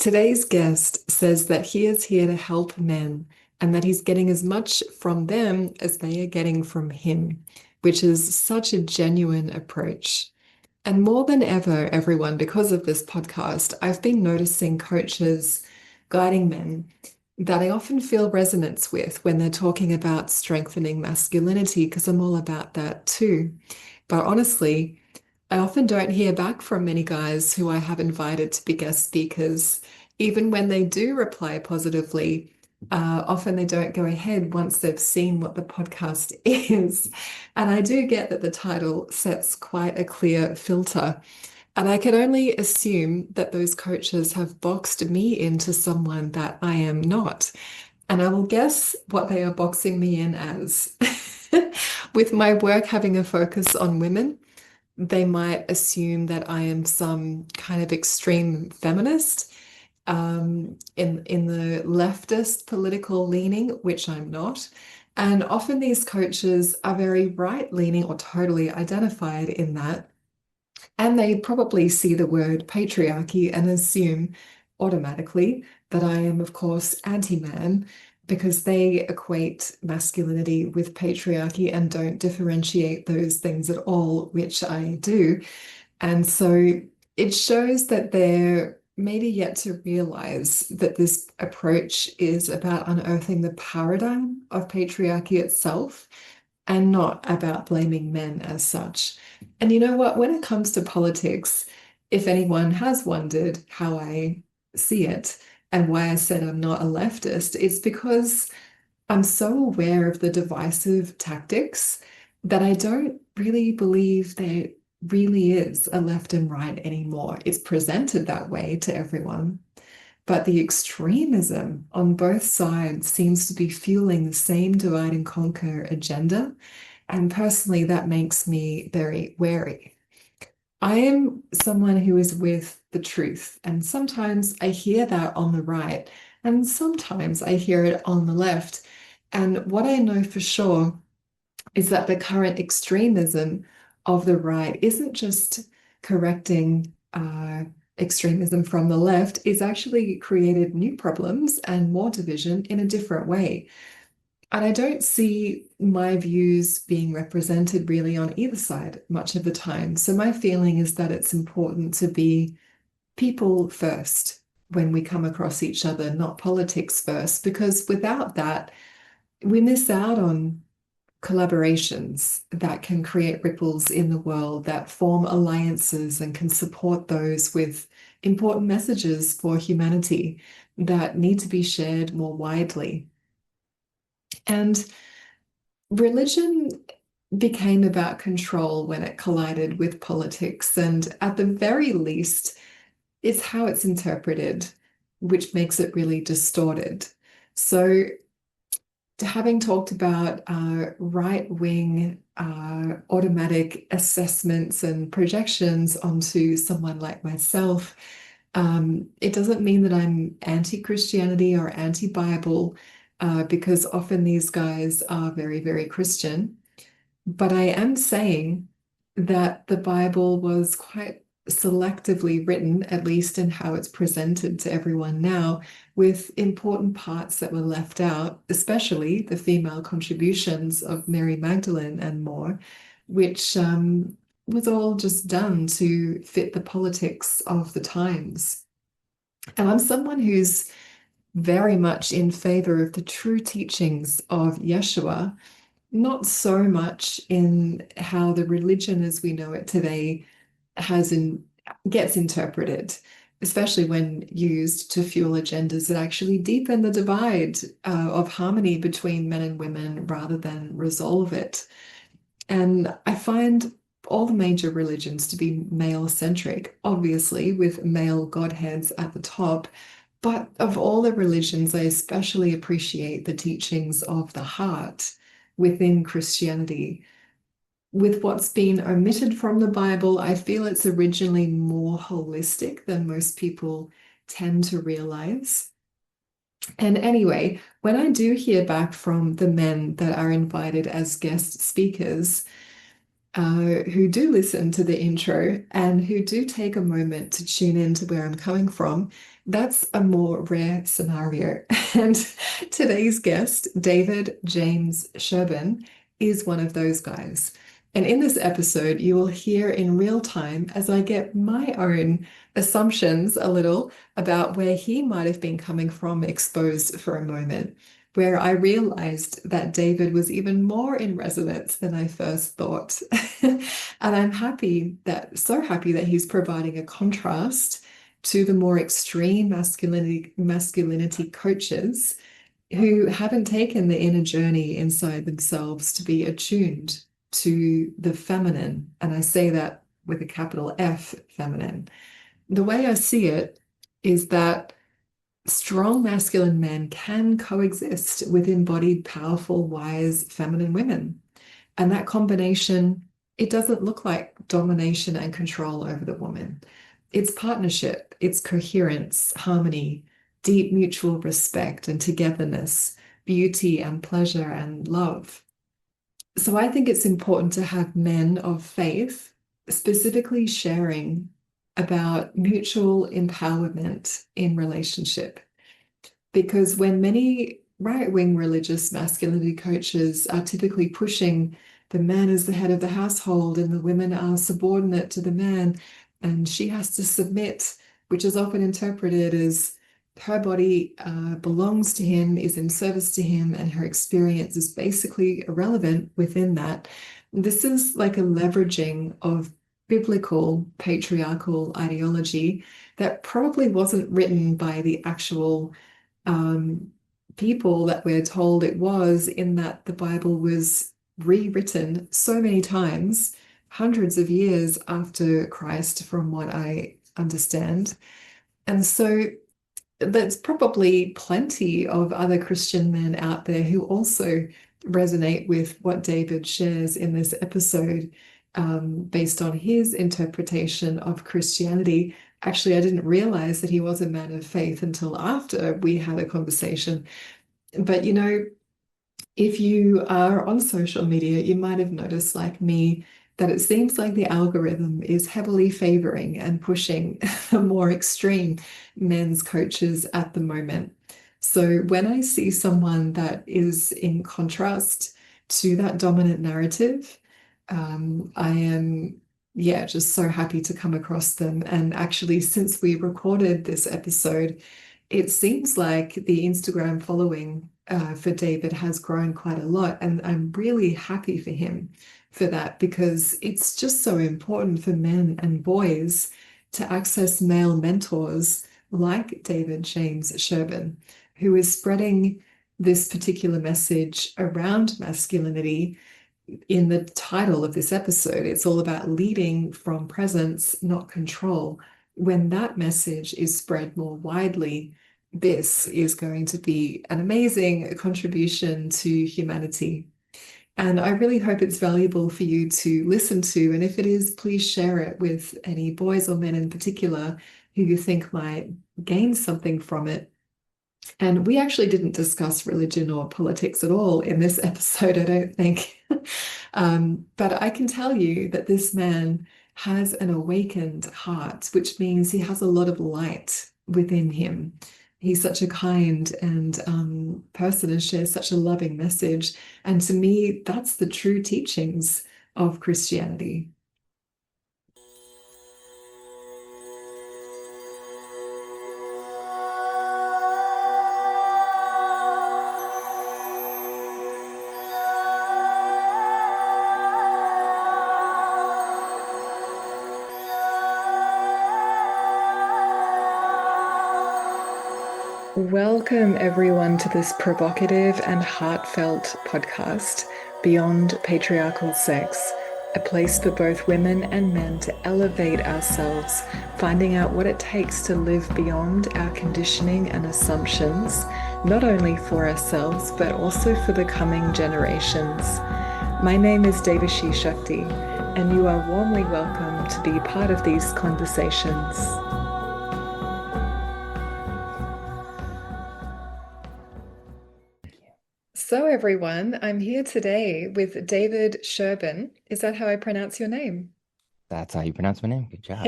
Today's guest says that he is here to help men and that he's getting as much from them as they are getting from him, which is such a genuine approach. And more than ever, everyone, because of this podcast, I've been noticing coaches guiding men that I often feel resonance with when they're talking about strengthening masculinity, because I'm all about that too. But honestly, I often don't hear back from many guys who I have invited to be guest speakers. Even when they do reply positively, often they don't go ahead once they've seen what the podcast is. And I do get that the title sets quite a clear filter. And I can only assume that those coaches have boxed me into someone that I am not. And I will guess what they are boxing me in as. With my work having a focus on women, they might assume that I am some kind of extreme feminist in the leftist political leaning, which I'm not. And often these coaches are very right-leaning or totally identified in that. And they probably see the word patriarchy and assume automatically that I am, of course, anti-man because they equate masculinity with patriarchy and don't differentiate those things at all, which I do. And so it shows that they're maybe yet to realize that this approach is about unearthing the paradigm of patriarchy itself and not about blaming men as such. And you know what? When it comes to politics, if anyone has wondered how I see it and why I said I'm not a leftist, it's because I'm so aware of the divisive tactics that I don't really believe there really is a left and right anymore. It's presented that way to everyone. But the extremism on both sides seems to be fueling the same divide and conquer agenda. And personally, that makes me very wary. I am someone who is with the truth, and sometimes I hear that on the right, and sometimes I hear it on the left. And what I know for sure is that the current extremism of the right isn't just correcting extremism from the left, it's actually created new problems and more division in a different way. And I don't see my views being represented really on either side much of the time. So my feeling is that it's important to be people first when we come across each other, not politics first, because without that, we miss out on collaborations that can create ripples in the world, that form alliances and can support those with important messages for humanity that need to be shared more widely. And religion became about control when it collided with politics. And at the very least, it's how it's interpreted, which makes it really distorted. So, having talked about right-wing automatic assessments and projections onto someone like myself, it doesn't mean that I'm anti-Christianity or anti-Bible, because often these guys are very, very Christian. But I am saying that the Bible was quite selectively written, at least in how it's presented to everyone now, with important parts that were left out, especially the female contributions of Mary Magdalene and more, which was all just done to fit the politics of the times. And I'm someone who's very much in favor of the true teachings of Yeshua, not so much in how the religion as we know it today gets interpreted, especially when used to fuel agendas that actually deepen the divide of harmony between men and women rather than resolve it. And I find all the major religions to be male-centric, obviously, with male godheads at the top. But of all the religions, I especially appreciate the teachings of the heart within Christianity. With what's been omitted from the Bible, I feel it's originally more holistic than most people tend to realize. And anyway, when I do hear back from the men that are invited as guest speakers, who do listen to the intro and who do take a moment to tune in to where I'm coming from, that's a more rare scenario. And today's guest, David James Sherban, is one of those guys. And in this episode, you will hear in real time as I get my own assumptions a little about where he might have been coming from exposed for a moment, where I realized that David was even more in resonance than I first thought. And I'm so happy that he's providing a contrast to the more extreme masculinity coaches who haven't taken the inner journey inside themselves to be attuned to the feminine. And I say that with a capital F, feminine. The way I see it is that strong masculine men can coexist with embodied, powerful, wise, feminine women. And that combination, it doesn't look like domination and control over the woman. It's partnership, it's coherence, harmony, deep mutual respect and togetherness, beauty and pleasure and love. So I think it's important to have men of faith specifically sharing about mutual empowerment in relationship. Because when many right-wing religious masculinity coaches are typically pushing the man as the head of the household and the women are subordinate to the man and she has to submit, which is often interpreted as her body belongs to him, is in service to him, and her experience is basically irrelevant within that. This is like a leveraging of biblical patriarchal ideology that probably wasn't written by the actual people that we're told it was, in that the Bible was rewritten so many times, hundreds of years after Christ, from what I understand. And so there's probably plenty of other Christian men out there who also resonate with what David shares in this episode, based on his interpretation of Christianity. Actually, I didn't realize that he was a man of faith until after we had a conversation. But, if you are on social media, you might have noticed, like me, that it seems like the algorithm is heavily favoring and pushing the more extreme men's coaches at the moment. So when I see someone that is in contrast to that dominant narrative, I am, just so happy to come across them. And actually, since we recorded this episode, it seems like the Instagram following for David has grown quite a lot. And I'm really happy for him for that, because it's just so important for men and boys to access male mentors like David James Sherban, who is spreading this particular message around masculinity. In the title of this episode, it's all about leading from presence, not control. When that message is spread more widely, this is going to be an amazing contribution to humanity. And I really hope it's valuable for you to listen to. And if it is, please share it with any boys or men in particular who you think might gain something from it. And we actually didn't discuss religion or politics at all in this episode, I don't think. But I can tell you that this man has an awakened heart, which means he has a lot of light within him. He's such a kind and person and shares such a loving message. And to me, that's the true teachings of Christianity. Welcome, everyone, to this provocative and heartfelt podcast, Beyond Patriarchal Sex, a place for both women and men to elevate ourselves, finding out what it takes to live beyond our conditioning and assumptions, not only for ourselves, but also for the coming generations. My name is Dévashi Shakti, and you are warmly welcome to be part of these conversations. So, everyone, I'm here today with David Sherban. Is that how I pronounce your name? That's how you pronounce my name. Good job.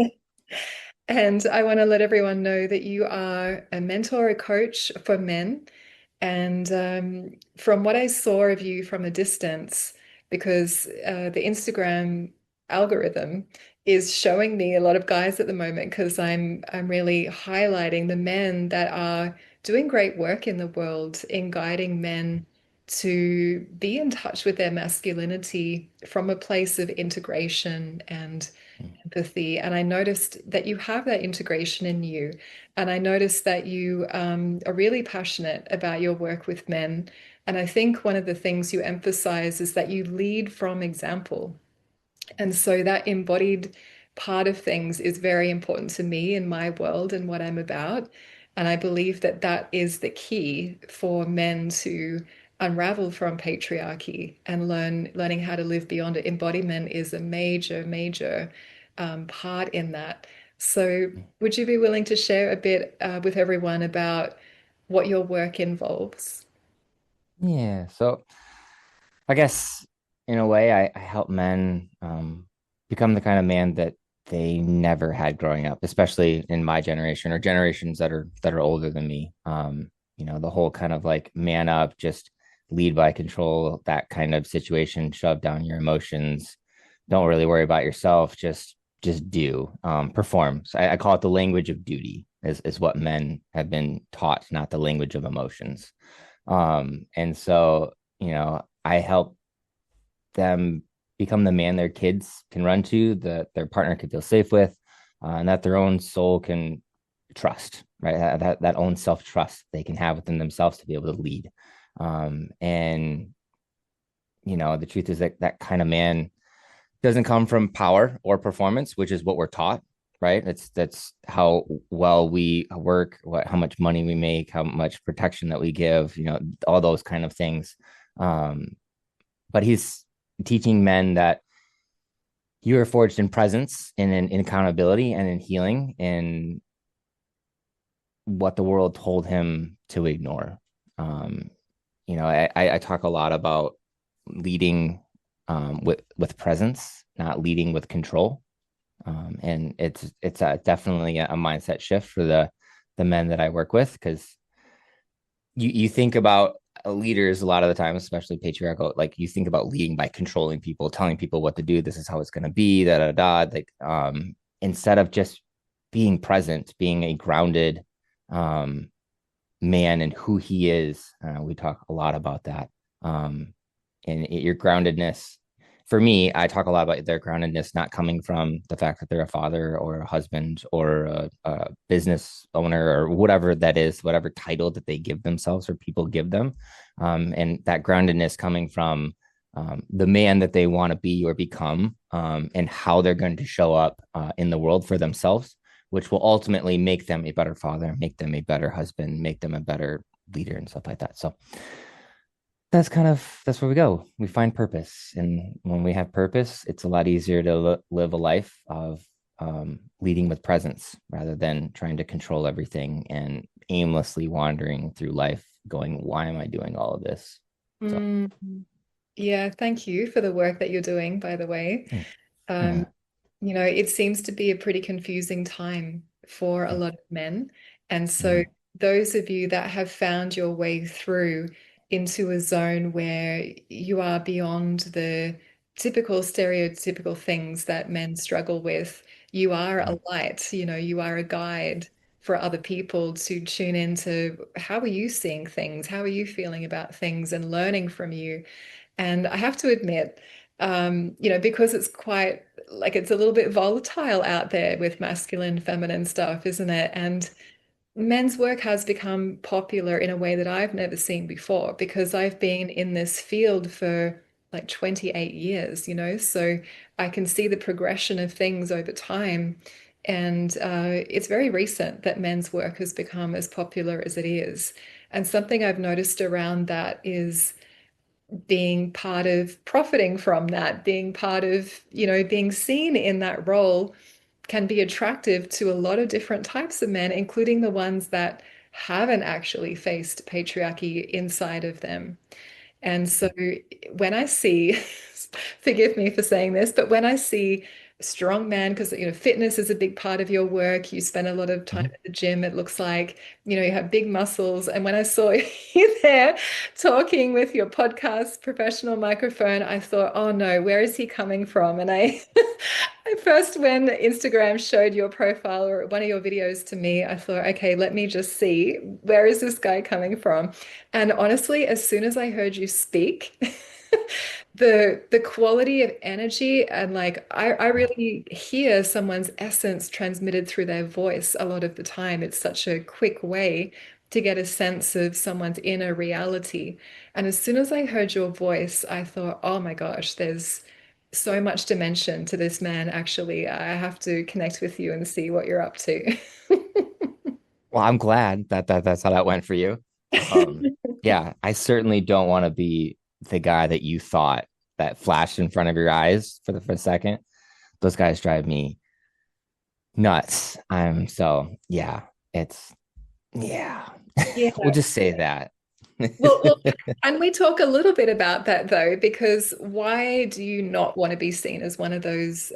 And I want to let everyone know that you are a mentor, a coach for men. And from what I saw of you from a distance, because the Instagram algorithm is showing me a lot of guys at the moment, because I'm really highlighting the men that are doing great work in the world in guiding men to be in touch with their masculinity from a place of integration and empathy. And I noticed that you have that integration in you. And I noticed that you are really passionate about your work with men. And I think one of the things you emphasize is that you lead from example. And so that embodied part of things is very important to me in my world and what I'm about. And I believe that that is the key for men to unravel from patriarchy and learning how to live beyond it. Embodiment is a major, major part in that. So, would you be willing to share a bit with everyone about what your work involves? Yeah. So I guess in a way, I help men become the kind of man that they never had growing up, especially in my generation or generations that are older than me. The whole kind of like man up, just lead by control, that kind of situation, shove down your emotions. Don't really worry about yourself. Just do perform. So I call it the language of duty is what men have been taught, not the language of emotions. And so I help them become the man their kids can run to, that their partner can feel safe with, and that their own soul can trust, right? That own self trust they can have within themselves to be able to lead. And the truth is that that kind of man doesn't come from power or performance, which is what we're taught, right? That's how well we work, how much money we make, how much protection that we give, all those kind of things. Um, but he's teaching men that you are forged in presence and in accountability and in healing in what the world told him to ignore. Um, I talk a lot about leading with presence, not leading with control. And it's definitely a mindset shift for the men that I work with, because you think about leaders a lot of the time, especially patriarchal, like you think about leading by controlling people, telling people what to do. This is how it's going to be. Da da da. Like instead of just being present, being a grounded um, man and who he is. We talk a lot about that. And your groundedness. For me, I talk a lot about their groundedness not coming from the fact that they're a father or a husband or a business owner or whatever that is, whatever title that they give themselves or people give them. And that groundedness coming from the man that they want to be or become, and how they're going to show up in the world for themselves, which will ultimately make them a better father, make them a better husband, make them a better leader and stuff like that. So that's where we go. We find purpose, and when we have purpose, it's a lot easier to live a life of leading with presence rather than trying to control everything and aimlessly wandering through life, going, "Why am I doing all of this?" So, Mm, yeah, thank you for the work that you're doing, by the way. yeah, Um, yeah, it seems to be a pretty confusing time for a lot of men. And so, mhm, those of you that have found your way through into a zone where you are beyond the typical stereotypical things that men struggle with, you are a mhm, light, you are a guide for other people to tune into how are you seeing things? How are you feeling about things and learning from you? And I have to admit, because it's quite like it's a little bit volatile out there with masculine, feminine stuff, isn't it? And men's work has become popular in a way that I've never seen before because I've been in this field for like 28 years, so I can see the progression of things over time. And it's very recent that men's work has become as popular as it is. And something I've noticed around that is being part of profiting from that, being part of, being seen in that role can be attractive to a lot of different types of men, including the ones that haven't actually faced patriarchy inside of them. And so when I see, forgive me for saying this, but when I see strong man, because fitness is a big part of your work, you spend a lot of time Mhm. at the gym, it looks like, you have big muscles. And when I saw you there talking with your podcast professional microphone, I thought, oh no, where is he coming from? And I first, when Instagram showed your profile or one of your videos to me, I thought, okay, let me just see, where is this guy coming from? And honestly, as soon as I heard you speak, the quality of energy and like I really hear someone's essence transmitted through their voice a lot of the time. It's such a quick way to get a sense of someone's inner reality. And as soon as I heard your voice, I thought, oh my gosh, there's so much dimension to this man, actually. I have to connect with you and see what you're up to. Well, I'm glad that's how that went for you. Yeah, I certainly don't want to be the guy that you thought that flashed in front of your eyes for a second. Those guys drive me nuts. Yeah, it's yeah. Yeah. We'll just say that. Well, can we talk a little bit about that though? Because why do you not want to be seen as one of those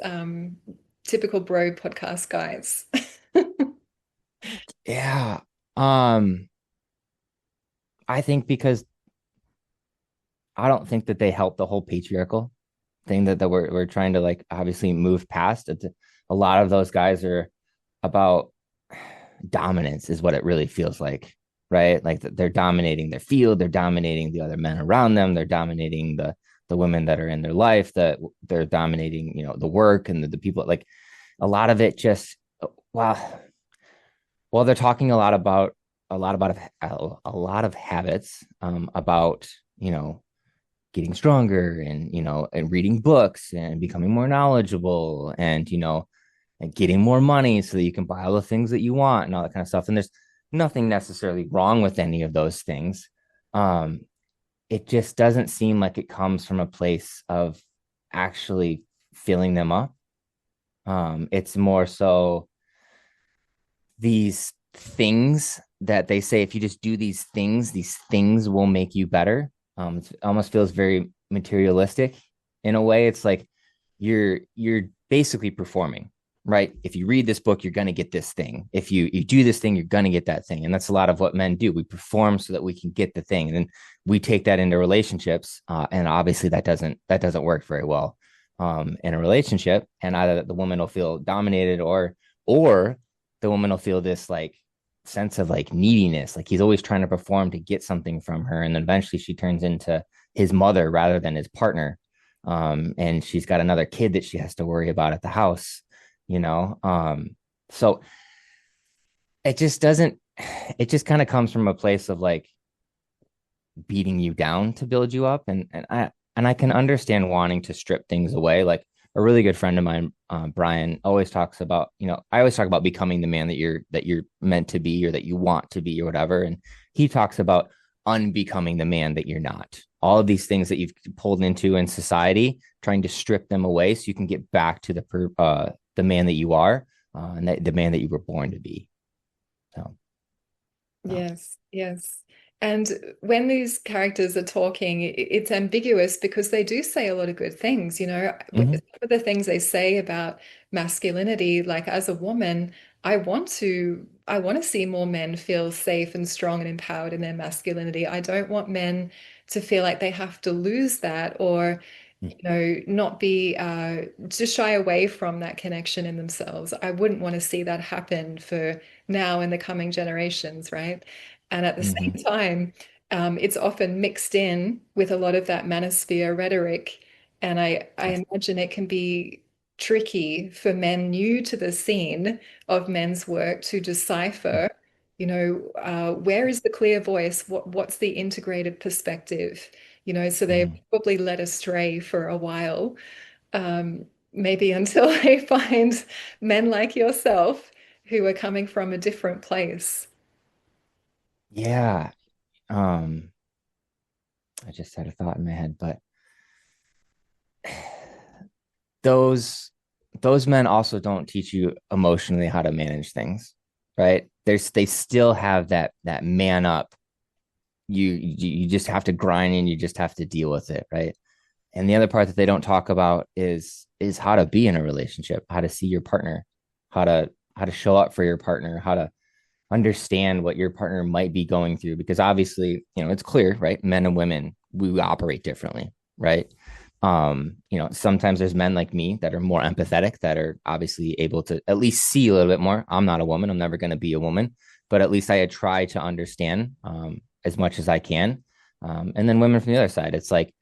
typical bro podcast guys? Yeah. Um, I think because I don't think that they help the whole patriarchal thing that we're trying to like obviously move past. A lot of those guys are about dominance is what it really feels like, right? Like they're dominating their field, they're dominating the other men around them, they're dominating the women that are in their life, that they're dominating, the work and the people. Like a lot of it just well, they're talking a lot of habits about getting stronger and and reading books and becoming more knowledgeable and and getting more money so that you can buy all the things that you want and all that kind of stuff. And there's nothing necessarily wrong with any of those things. Um, it just doesn't seem like it comes from a place of actually filling them up. It's more so these things that they say if you just do these things will make you better. It almost feels very materialistic in a way. It's like you're basically performing, right? If you read this book, you're going to get this thing. If you do this thing, you're going to get that thing. And that's a lot of what men do. We perform so that we can get the thing, and then we take that into relationships, and obviously that doesn't work very well in a relationship. And either the woman will feel dominated, or the woman will feel this like sense of like neediness, like he's always trying to perform to get something from her, and then eventually she turns into his mother rather than his partner. And she's got another kid that she has to worry about at the house, you know. So it just doesn't. It just kind of comes from a place of like beating you down to build you up, and I can understand wanting to strip things away. Like a really good friend of mine, Brian, always talks about, I always talk about becoming the man that you're meant to be or that you want to be or whatever. And he talks about unbecoming the man that you're not. All of these things that you've pulled into in society, trying to strip them away so you can get back to the man that you are, and the man that you were born to be. So, um, Yes, yes. And when these characters are talking, it's ambiguous because they do say a lot of good things. mhm, Some of the things they say about masculinity, like as a woman, I want to see more men feel safe and strong and empowered in their masculinity. I don't want men to feel like they have to lose that or not be to shy away from that connection in themselves. I wouldn't want to see that happen for now and the coming generations, right? And at the same mhm, time, it's often mixed in with a lot of that manosphere rhetoric. And I yes, imagine it can be tricky for men new to the scene of men's work to decipher, where is the clear voice? What's the integrated perspective? So they're mhm. probably led astray for a while, maybe until they find men like yourself who are coming from a different place. Yeah. Um, I just had a thought in my head, but those those men also don't teach you emotionally how to manage things, right? They still have that man up you just have to grind and you just have to deal with it, right? And the other part that they don't talk about is how to be in a relationship, how to see your partner, how to show up for your partner, how to understand what your partner might be going through, because obviously, it's clear, right? Men and women, we operate differently, right? Sometimes there's men like me that are more empathetic, that are obviously able to at least see a little bit more. I'm not a woman, I'm never going to be a woman, but at least I try to understand as much as I can. And then women from the other side, it's like,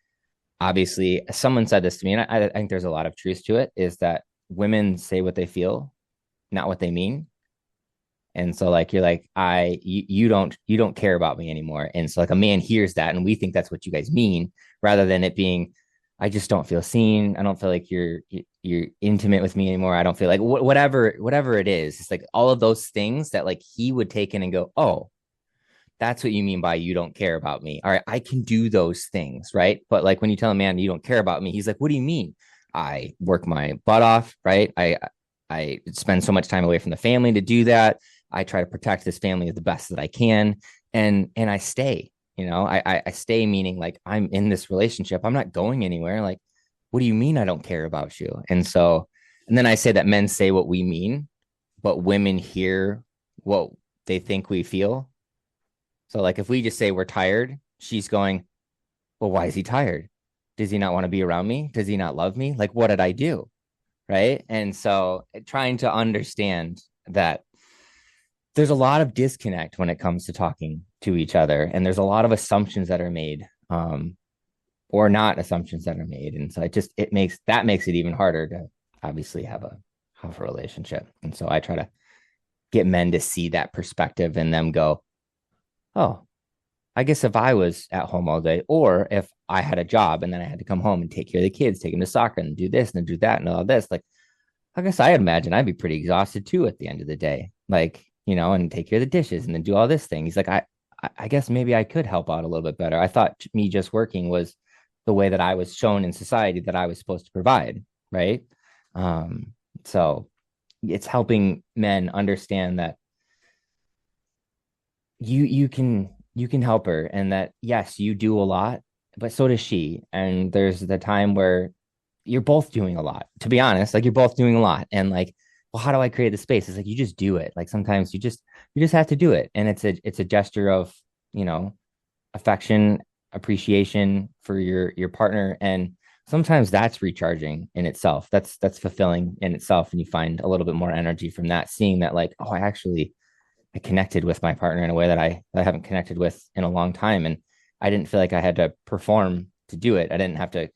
obviously, someone said this to me, and I think there's a lot of truth to it, is that women say what they feel, not what they mean. And so like you're like, you don't care about me anymore. And so like a man hears that and we think that's what you guys mean, rather than it being, I just don't feel seen. I don't feel like you're intimate with me anymore. I don't feel like whatever it is. It's like all of those things that like he would take in and go, oh, that's what you mean by you don't care about me. All right, I can do those things, right? But like when you tell a man you don't care about me, he's like, what do you mean? I work my butt off, right? I spend so much time away from the family to do that. I try to protect this family the best that I can, and I stay. I stay, meaning like I'm in this relationship. I'm not going anywhere. Like, what do you mean I don't care about you? And then I say that men say what we mean, but women hear what they think we feel. So like if we just say we're tired, she's going, well, why is he tired? Does he not want to be around me? Does he not love me? Like, what did I do? Right. And so trying to understand that there's a lot of disconnect when it comes to talking to each other. And there's a lot of assumptions that are made, or not assumptions that are made. And so it makes it even harder to obviously have a relationship. And so I try to get men to see that perspective and them go, oh, I guess if I was at home all day, or if I had a job and then I had to come home and take care of the kids, take them to soccer and do this and do that and all this, like, I guess I imagine I'd be pretty exhausted too at the end of the day, like, and take care of the dishes and then do all this thing. He's like, I guess maybe I could help out a little bit better. I thought me just working was the way that I was shown in society that I was supposed to provide, right? Um, so it's helping men understand that you can help her, and that yes, you do a lot, but so does she. And there's the time where you're both doing a lot, to be honest, like you're both doing a lot. And like, well, how do I create the space? It's like you just do it. Like sometimes you just have to do it. And it's a gesture of, you know, affection, appreciation for your partner. And sometimes that's recharging in itself. That's fulfilling in itself. And you find a little bit more energy from that, seeing that like, oh, I connected with my partner in a way that I haven't connected with in a long time. And I didn't feel like I had to perform to do it. I didn't have to,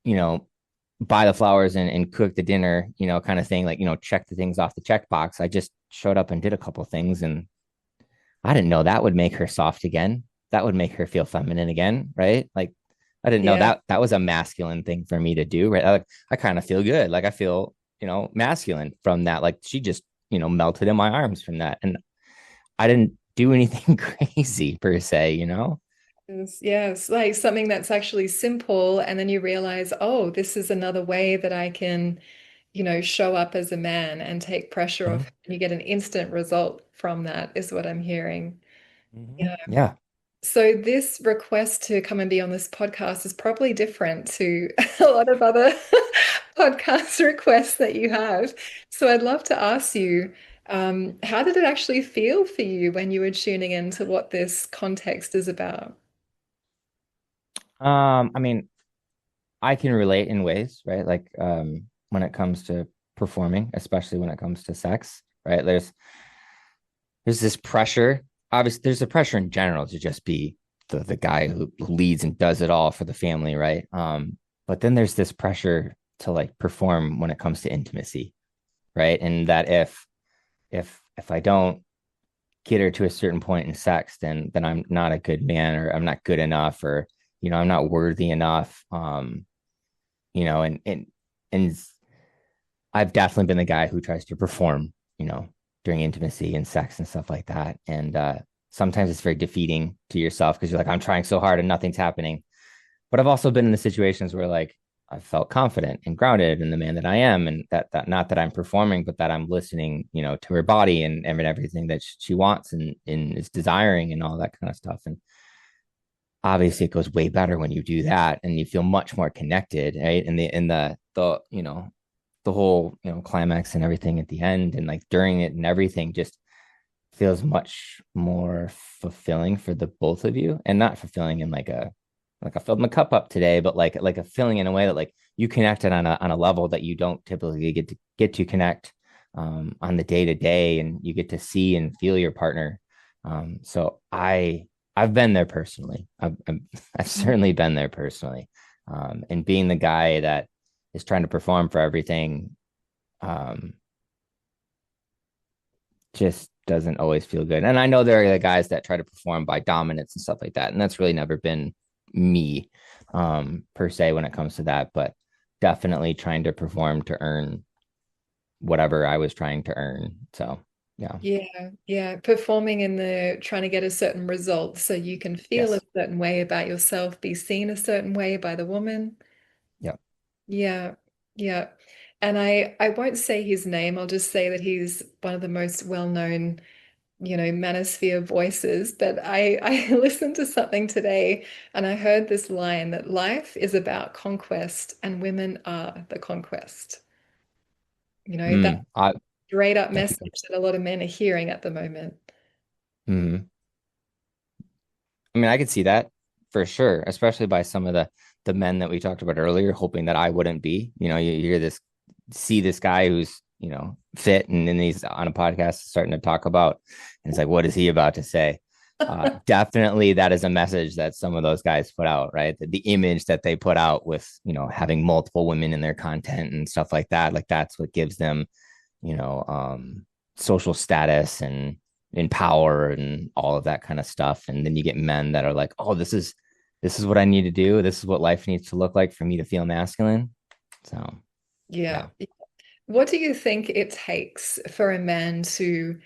you know, buy the flowers and cook the dinner, kind of thing, like, check the things off the checkbox. I just showed up and did a couple things. And I didn't know that would make her soft again. That would make her feel feminine again. Right. Like I didn't know Yeah. that was a masculine thing for me to do. Right. I kind of feel good. Like I feel, masculine from that. Like she just, melted in my arms from that. And I didn't do anything crazy per se. Yeah, it's like something that's actually simple, and then you realize, oh, this is another way that I can, show up as a man and take pressure Mhm. off. And you get an instant result from that, is what I'm hearing. Mhm. Yeah. Yeah. So this request to come and be on this podcast is probably different to a lot of other podcast requests that you have. So I'd love to ask you, how did it actually feel for you when you were tuning into what this context is about? I mean, I can relate in ways, right? Like when it comes to performing, especially when it comes to sex, right? There's this pressure. Obviously, there's a pressure in general to just be the guy who leads and does it all for the family, right? But then there's this pressure to like perform when it comes to intimacy, right? And that if I don't get her to a certain point in sex, then I'm not a good man, or I'm not good enough, or I'm not worthy enough. And I've definitely been the guy who tries to perform, during intimacy and sex and stuff like that. And sometimes it's very defeating to yourself because you're like, I'm trying so hard and nothing's happening. But I've also been in the situations where like I felt confident and grounded in the man that I am, and that not that I'm performing, but that I'm listening, to her body and everything that she wants and is desiring and all that kind of stuff. And obviously, it goes way better when you do that, and you feel much more connected, right? And the whole climax and everything at the end, and like during it and everything, just feels much more fulfilling for the both of you, and not fulfilling in like I filled my cup up today, but like a feeling in a way that like you connected on a level that you don't typically get to connect on the day to day, and you get to see and feel your partner. So I've been there personally. I've certainly been there personally, and being the guy that is trying to perform for everything, um, just doesn't always feel good. And I know there are the guys that try to perform by dominance and stuff like that, and that's really never been me, per se, when it comes to that. But definitely trying to perform to earn whatever I was trying to earn. So yeah. Yeah, yeah. Performing in the trying to get a certain result so you can feel a Yes. certain way about yourself, be seen a certain way by the woman. Yep. Yeah, yeah. And I won't say his name, I'll just say that he's one of the most well-known, manosphere voices. But I listened to something today and I heard this line that life is about conquest and women are the conquest. That I straight up Thank you. message that a lot of men are hearing at the moment. Mm-hmm. I mean, I could see that for sure, especially by some of the men that we talked about earlier, hoping that I wouldn't be. You hear this, see this guy who's fit, and then he's on a podcast starting to talk about, and it's like, what is he about to say? Definitely, that is a message that some of those guys put out, right? The image that they put out with having multiple women in their content and stuff like that, like that's what gives them you know, social status and in power and all of that kind of stuff. And then you get men that are like, oh, this is what I need to do. This is what life needs to look like for me to feel masculine. So Yeah. yeah. What do you think it takes for a man to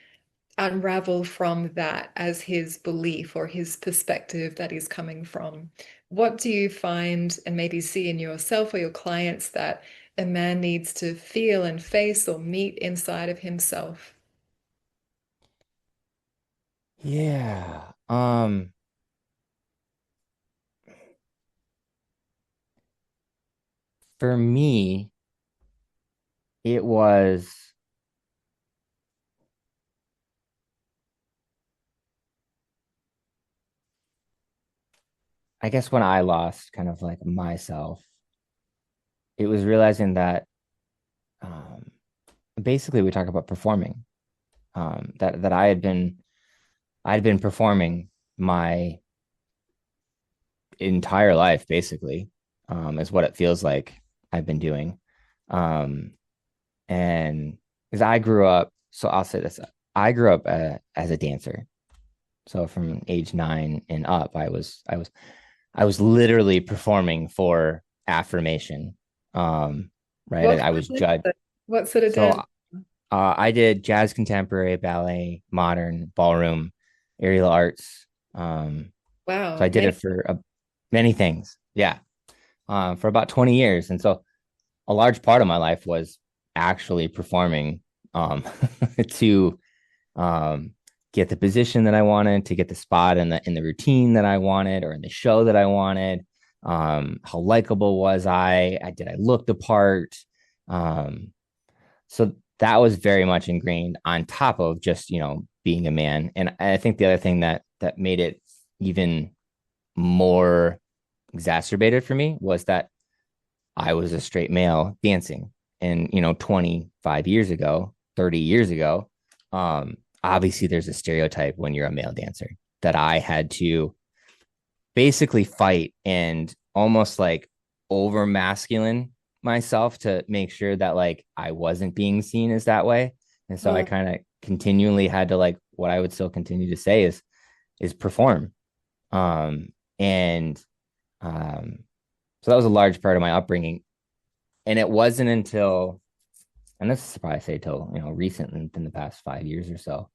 unravel from that as his belief or his perspective that he's coming from? What do you find and maybe see in yourself or your clients that a man needs to feel and face or meet inside of himself? Yeah. For me, it was, I guess, when I lost kind of like myself, it was realizing that um basically we talk about performing. That I had been performing my entire life, basically, is what it feels like I've been doing. Um, and because I grew up, so I'll say this: I grew up as a dancer. So from age 9 and up, I was literally performing for affirmation. Right? What I was kind judged. what sort of So dance? I did jazz, contemporary, ballet, modern, ballroom, aerial arts. So Wow, I did many. it for many things. Yeah. For about 20 years. And so a large part of my life was actually performing, to um, get the position that I wanted, to get the spot in the routine that I wanted, or in the show that I wanted. How likable was I? Did I look the part? Um, so that was very much ingrained on top of just, being a man. And I think the other thing that made it even more exacerbated for me was that I was a straight male dancing. And, 25 years ago, 30 years ago, obviously there's a stereotype when you're a male dancer that I had to basically fight and almost like over masculine myself to make sure that like I wasn't being seen as that way. And so I Oh, kind of continually had to, like, what I would still continue to say is perform. And so that was a large part of my upbringing. And it wasn't until, and this is probably say till, recent, in the past 5 years or so,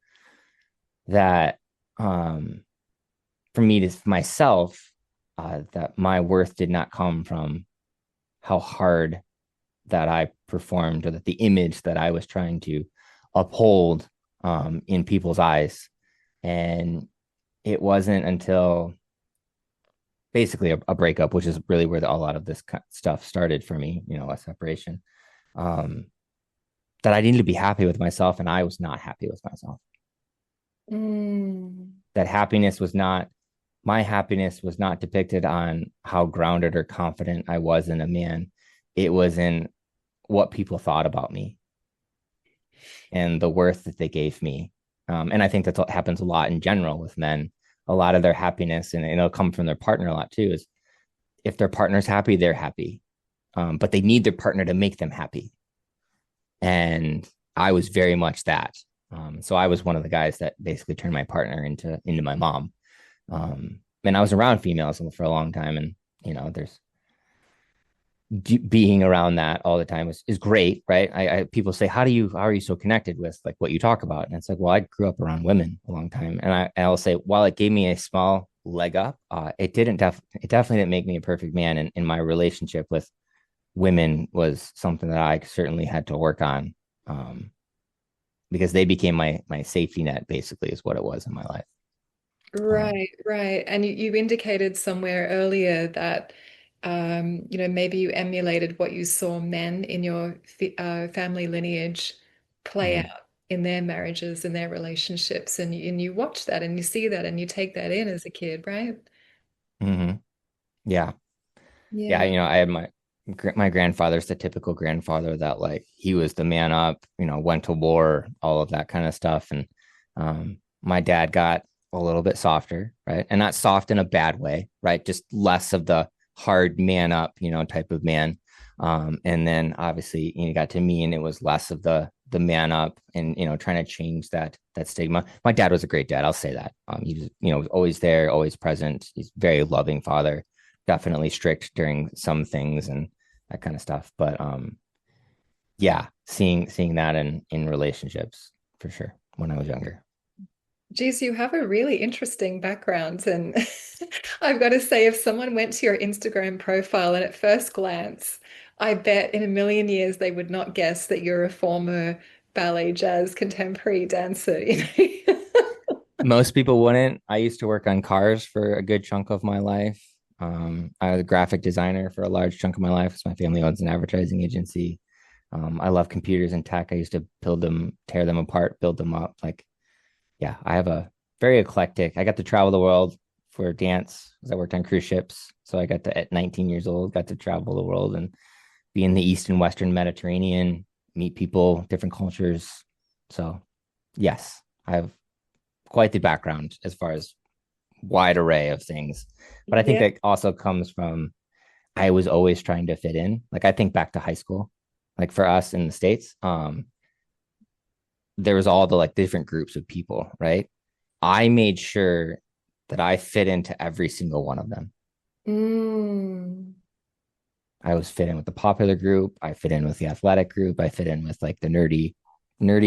that for me to myself, that my worth did not come from how hard that I performed, or that the image that I was trying to uphold in people's eyes. And it wasn't until basically a breakup, which is really where a lot of this stuff started for me, a separation, um, that I needed to be happy with myself. And I was not happy with myself. Mm. That happiness was not, my happiness was not depicted on how grounded or confident I was in a man. It was in what people thought about me and the worth that they gave me. And I think that's what happens a lot in general with men. A lot of their happiness, and it'll come from their partner a lot too, is if their partner's happy, they're happy. But they need their partner to make them happy. And I was very much that. So I was one of the guys that basically turned my partner into my mom. And I was around females for a long time, and there's being around that all the time is great, right? People say, how are you so connected with like what you talk about? And it's like, well, I grew up around women a long time, and I'll say, while it gave me a small leg up, it definitely didn't make me a perfect man. And in my relationship with women was something that I certainly had to work on, because they became my safety net, basically, is what it was in my life. Um, Right, right. And you indicated somewhere earlier that, maybe you emulated what you saw men in your family lineage play mhm, out in their marriages and their relationships, and you watch that and you see that and you take that in as a kid, right? mhm. Yeah, yeah. Yeah. I had my grandfather's the typical grandfather that, like, he was the man up, went to war, all of that kind of stuff. And my dad got a little bit softer, right? And not soft in a bad way, right? Just less of the hard man up, type of man. And then obviously got to me, and it was less of the man up, and trying to change that stigma. My dad was a great dad, I'll say that. He was, always there, always present. He's a very loving father, definitely strict during some things and that kind of stuff. But yeah, seeing that in relationships for sure when I was younger. Geez, you have a really interesting background. And I've got to say, if someone went to your Instagram profile and at first glance, I bet in a million years they would not guess that you're a former ballet, jazz, contemporary dancer, Most people wouldn't. I used to work on cars for a good chunk of my life. I was a graphic designer for a large chunk of my life. So my family owns an advertising agency. I love computers and tech. I used to build them, tear them apart, build them up. Like, yeah, I have a very eclectic. I got to travel the world for dance because I worked on cruise ships. So I got to, at 19 years old, got to travel the world and be in the East and Western Mediterranean, meet people, different cultures. So, yes, I have quite the background as far as wide array of things. But I think Yeah. that also comes from, I was always trying to fit in. Like, I think back to high school, like for us in the States, there was all the like different groups of people, right? I made sure that I fit into every single one of them. Mm. I was fit in with the popular group. I fit in with the athletic group. I fit in with like the nerdy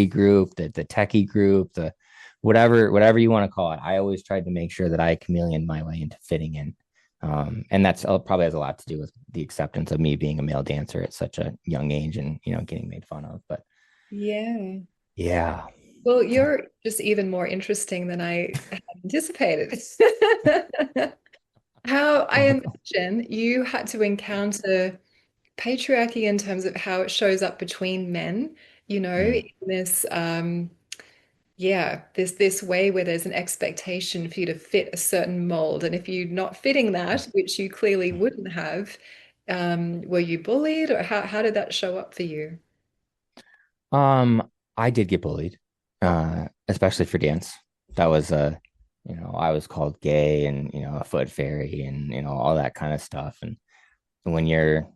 group, the techie group, the whatever you want to call it. I always tried to make sure that I chameleoned my way into fitting in. And that's probably has a lot to do with the acceptance of me being a male dancer at such a young age, and getting made fun of. But Yeah. yeah. Well, you're just even more interesting than I had anticipated. How I imagine you had to encounter patriarchy in terms of how it shows up between men, in Mm, this this way where there's an expectation for you to fit a certain mold. And if you're not fitting that, which you clearly mm. wouldn't have, were you bullied, or how did that show up for you? I did get bullied, especially for dance. That was I was called gay and a foot fairy and all that kind of stuff. And when you're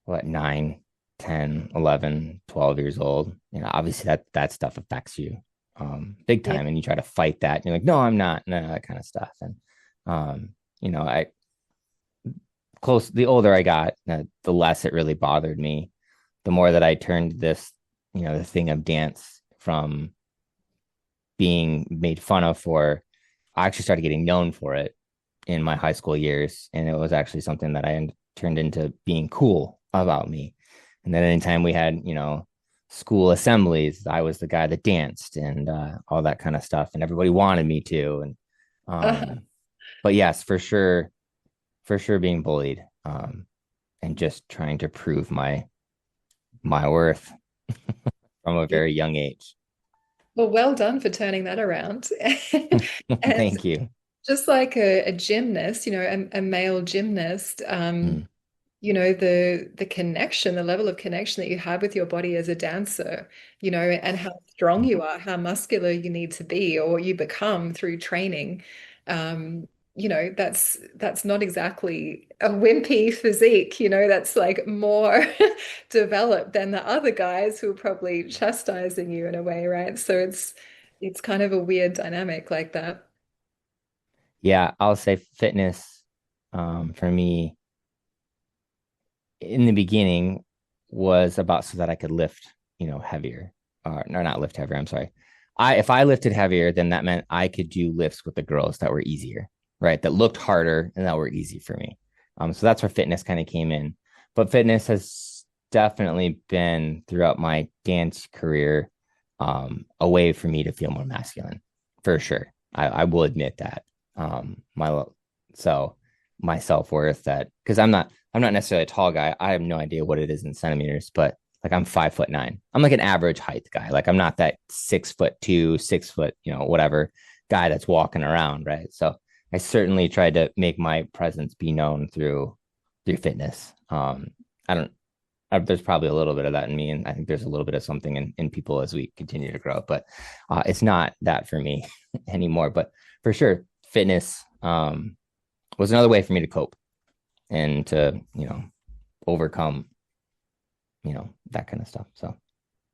what 9, 10, 11, 12 years old, obviously that stuff affects you big Yeah. time, and you try to fight that. And you're like, no, I'm not, no, that kind of stuff. And I close the older I got, the less it really bothered me. The more that I turned this, the thing of dance from being made fun of for, I actually started getting known for it in my high school years. And it was actually something that turned into being cool about me. And then anytime we had, school assemblies, I was the guy that danced and all that kind of stuff. And everybody wanted me to. And Uh-huh. but yes, for sure being bullied. And just trying to prove my worth from a Yeah. very young age. Well, well done for turning that around. And Thank you. just like a gymnast, a male gymnast, Mm, the connection, the level of connection that you have with your body as a dancer, and how strong you are, how muscular you need to be, or you become through training. Um, that's not exactly a wimpy physique, that's like more developed than the other guys who are probably chastising you in a way, right? So it's kind of a weird dynamic like that. yeah, I'll say fitness for me in the beginning was about so that I could lift, heavier. Or no, not lift heavier. I'm sorry. If I lifted heavier, then that meant I could do lifts with the girls that were easier, right? That looked harder and that were easy for me. So that's where fitness kind of came in. But fitness has definitely been throughout my dance career a way for me to feel more masculine, for sure. I will admit that. My so my self worth that because I'm not necessarily a tall guy. I have no idea what it is in centimeters, but like I'm 5'9". I'm like an average height guy. Like I'm not that 6'2", 6 foot, whatever guy that's walking around, right? So I certainly tried to make my presence be known through fitness. I don't. There's probably a little bit of that in me, and I think there's a little bit of something in people as we continue to grow. But it's not that for me anymore. But for sure, fitness was another way for me to cope and to overcome that kind of stuff. So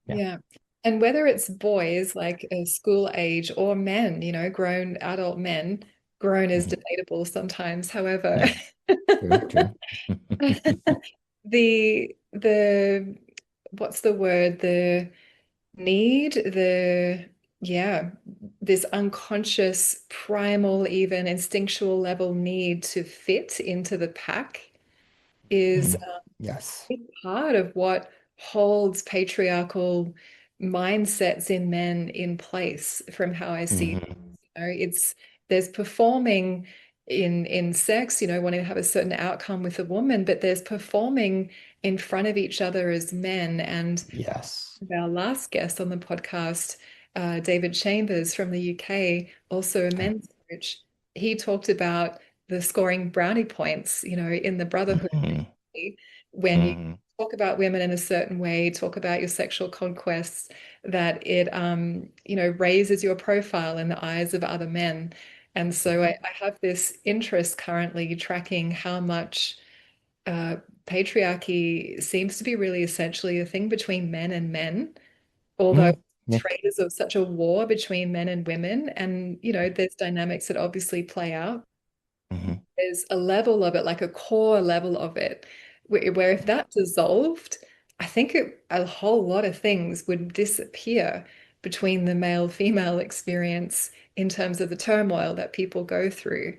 yeah. Yeah. And whether it's boys like school age or men, grown adult men, grown is Mhm. debatable sometimes. However, Yeah, true, true. the what's the word? The need, yeah, this unconscious, primal, even instinctual level need to fit into the pack is Mhm. Yes. big part of what holds patriarchal mindsets in men in place from how I see it. Hmm. It's there's performing in sex, wanting to have a certain outcome with a woman, but there's performing in front of each other as men. And Yes. our last guest on the podcast, David Chambers from the UK, also a men's coach, he talked about the scoring brownie points, in the brotherhood Hmm. when you Hmm. talk about women in a certain way, talk about your sexual conquests, that it raises your profile in the eyes of other men. And so I have this interest currently tracking how much uh, patriarchy seems to be really essentially a thing between men and men, although Hmm. Yeah. traders of such a war between men and women. And, there's dynamics that obviously play out. Hmm. There's a level of it, like a core level of it, where if that dissolved, I think a whole lot of things would disappear between the male-female experience in terms of the turmoil that people go through,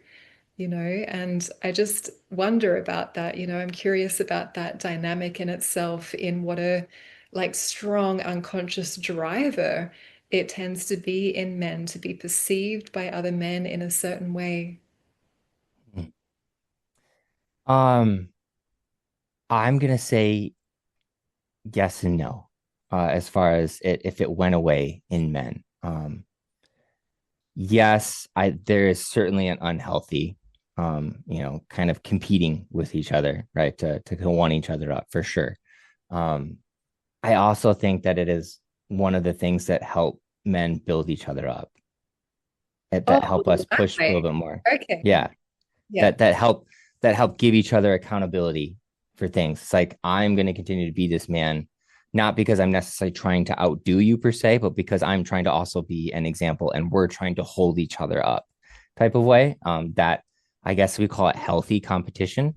and I just wonder about that. I'm curious about that dynamic in itself, in what a like strong unconscious driver it tends to be in men to be perceived by other men in a certain way. Um, I'm gonna say yes and no, as far as if it went away in men. Yes, I there is certainly an unhealthy, kind of competing with each other, right? To one each other up for sure. Um, I also think that it is one of the things that help men build each other up, that Oh, help us that push a little way. bit more. Okay. Yeah, Yeah. that help give each other accountability for things. It's like I'm going to continue to be this man, not because I'm necessarily trying to outdo you per se, but because I'm trying to also be an example, and we're trying to hold each other up, type of way. That I guess we call it healthy competition.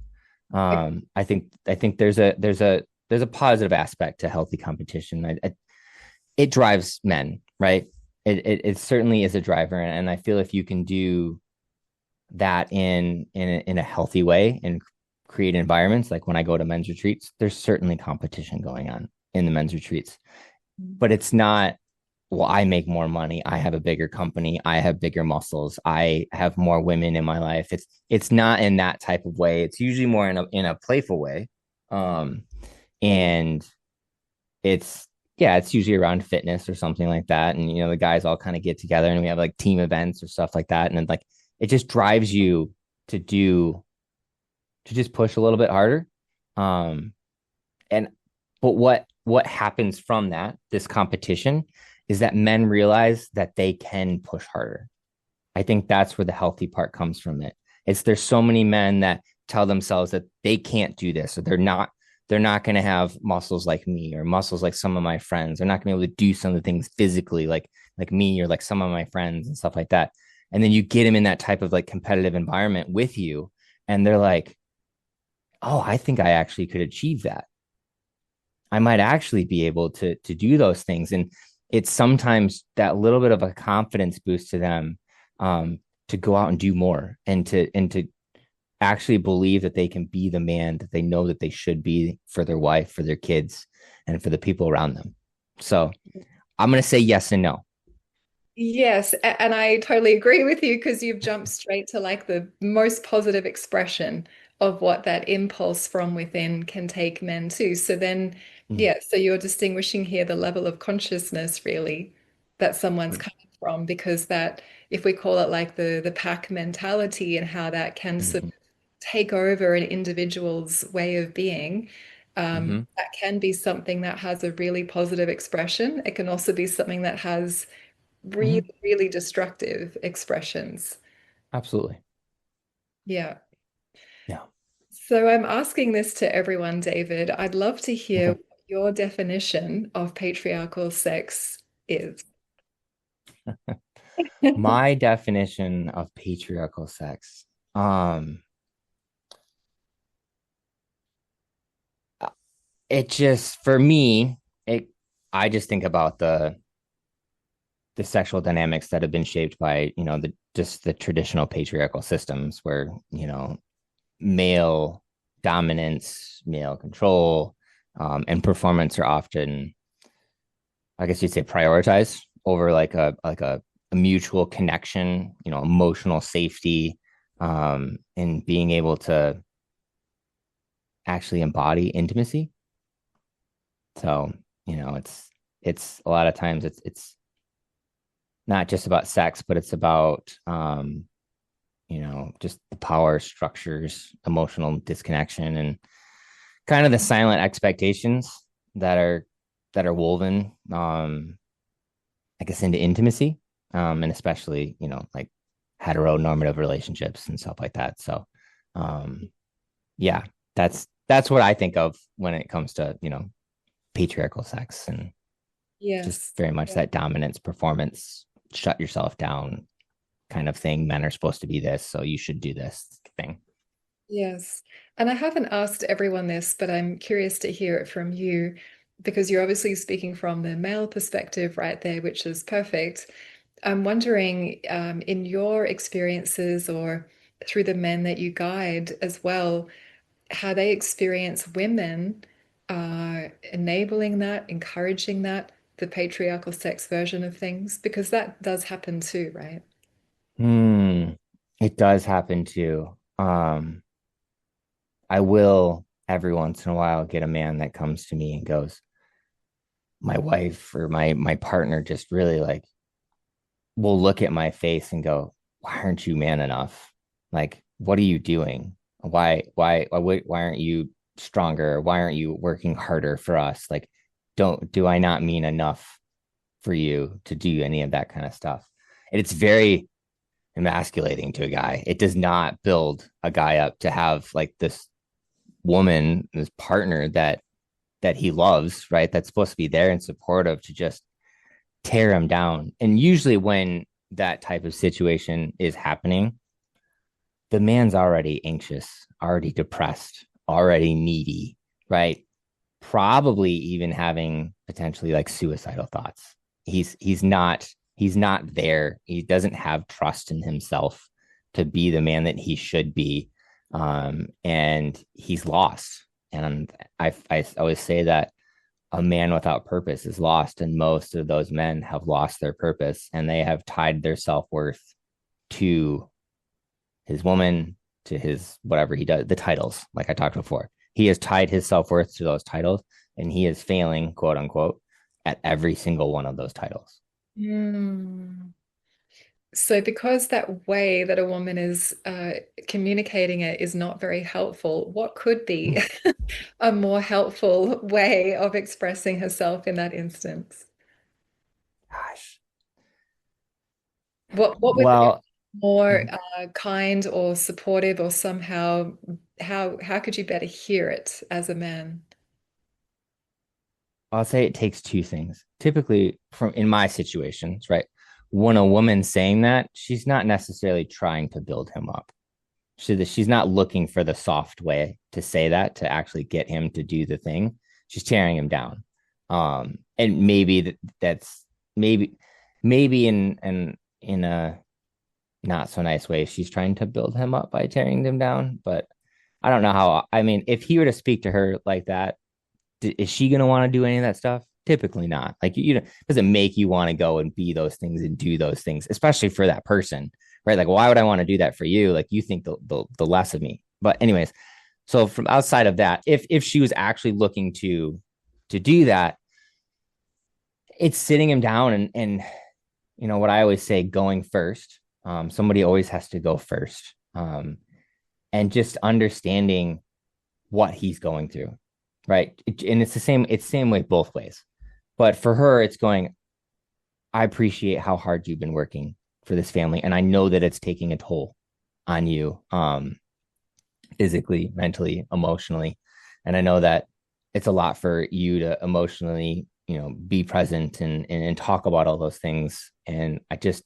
I think there's a positive aspect to healthy competition. It drives men, right? It certainly is a driver, and I feel if you can do that in a healthy way and create environments. Like when I go to men's retreats, there's certainly competition going on in the men's retreats, but it's not, well, I make more money, I have a bigger company, I have bigger muscles, I have more women in my life. It's not in that type of way. It's usually more in a playful way. Um, Yeah. and it's yeah, it's usually around fitness or something like that. And the guys all kind of get together and we have like team events or stuff like that. And then like it just drives you to do to just push a little bit harder. Um, and but what happens from that, this competition, is that men realize that they can push harder. I think that's where the healthy part comes from it. It's there's so many men that tell themselves that they can't do this, or they're not going to have muscles like me or muscles like some of my friends. They're not going to be able to do some of the things physically like me or like some of my friends and stuff like that. And then you get them in that type of like competitive environment with you, and they're like, "Oh, I think I actually could achieve that. I might actually be able to do those things." And it's sometimes that little bit of a confidence boost to them, to go out and do more and to actually believe that they can be the man that they know that they should be for their wife, for their kids, and for the people around them. So I'm going to say yes and no. Yes, and I totally agree with you because you've jumped straight to like the most positive expression of what that impulse from within can take men to. So then, Mm-hmm. yeah, so you're distinguishing here the level of consciousness really that someone's coming from, because that if we call it like the pack mentality and how that can sort Mm-hmm. of take over an individual's way of being, Mm-hmm. that can be something that has a really positive expression. It can also be something that has really, Mm-hmm. really destructive expressions. Absolutely. Yeah. Yeah. So I'm asking this to everyone, David. I'd love to hear Okay. what your definition of patriarchal sex is. My definition of patriarchal sex. Um, it just for me, it I just think about the sexual dynamics that have been shaped by, the just the traditional patriarchal systems where, male dominance, male control, and performance are often, I guess you'd say, prioritized over like a mutual connection, emotional safety, and being able to actually embody intimacy. So, it's a lot of times it's not just about sex, but it's about just the power structures, emotional disconnection, and kind of the silent expectations that are woven, I guess, into intimacy, and especially like heteronormative relationships and stuff like that. So, um, yeah, that's what I think of when it comes to patriarchal sex, and just Yes. very much that dominance, performance, shut yourself down kind of thing. Men are supposed to be this, so you should do this thing. Yes. And I haven't asked everyone this, but I'm curious to hear it from you because you're obviously speaking from the male perspective right there, which is perfect. I'm wondering, in your experiences or through the men that you guide as well, how they experience women enabling that, encouraging that, the patriarchal sex version of things, because that does happen too, right? It does happen too. I will every once in a while get a man that comes to me and goes, my wife or my partner just really like will look at my face and go, why aren't you man enough? Like, what are you doing? Why aren't you stronger? Why aren't you working harder for us? Like, do I not mean enough for you to do any of that kind of stuff? And it's very emasculating to a guy. It does not build a guy up to have like this woman, this partner that he loves, right? That's supposed to be there and supportive to just tear him down. And usually when that type of situation is happening, the man's already anxious, already depressed, already needy, right? Probably even having potentially like suicidal thoughts. He's not there. He doesn't have trust in himself to be the man that he should be. And he's lost. And I always say that a man without purpose is lost, and most of those men have lost their purpose, and they have tied their self-worth to his woman, to his whatever he does, the titles, like I talked before. He has tied his self-worth to those titles, and he is failing, quote unquote, at every single one of those titles. Mm. So, because that way that a woman is communicating it is not very helpful, what could be a more helpful way of expressing herself in that instance? Gosh. What would be Well, more kind or supportive, or somehow how could you better hear it as a man? I'll say it takes two things. Typically, from in my situations, right? When a woman's saying that, she's not necessarily trying to build him up. She's not looking for the soft way to say that to actually get him to do the thing. She's tearing him down. And maybe that's maybe in a not so nice way. She's trying to build him up by tearing him down. But I don't know how. I mean, if he were to speak to her like that, is she going to want to do any of that stuff? Typically not. Like, you know, does it make you want to go and be those things and do those things, especially for that person, right? Like, why would I want to do that for you? Like, you think the less of me. But anyways, so from outside of that, if she was actually looking to do that, it's sitting him down and you know what I always say, going first. Somebody always has to go first, and just understanding what he's going through, right? And it's the same way both ways. But for her, it's going, I appreciate how hard you've been working for this family, and I know that it's taking a toll on you, physically, mentally, emotionally, and I know that it's a lot for you to emotionally, you know, be present and talk about all those things. And I just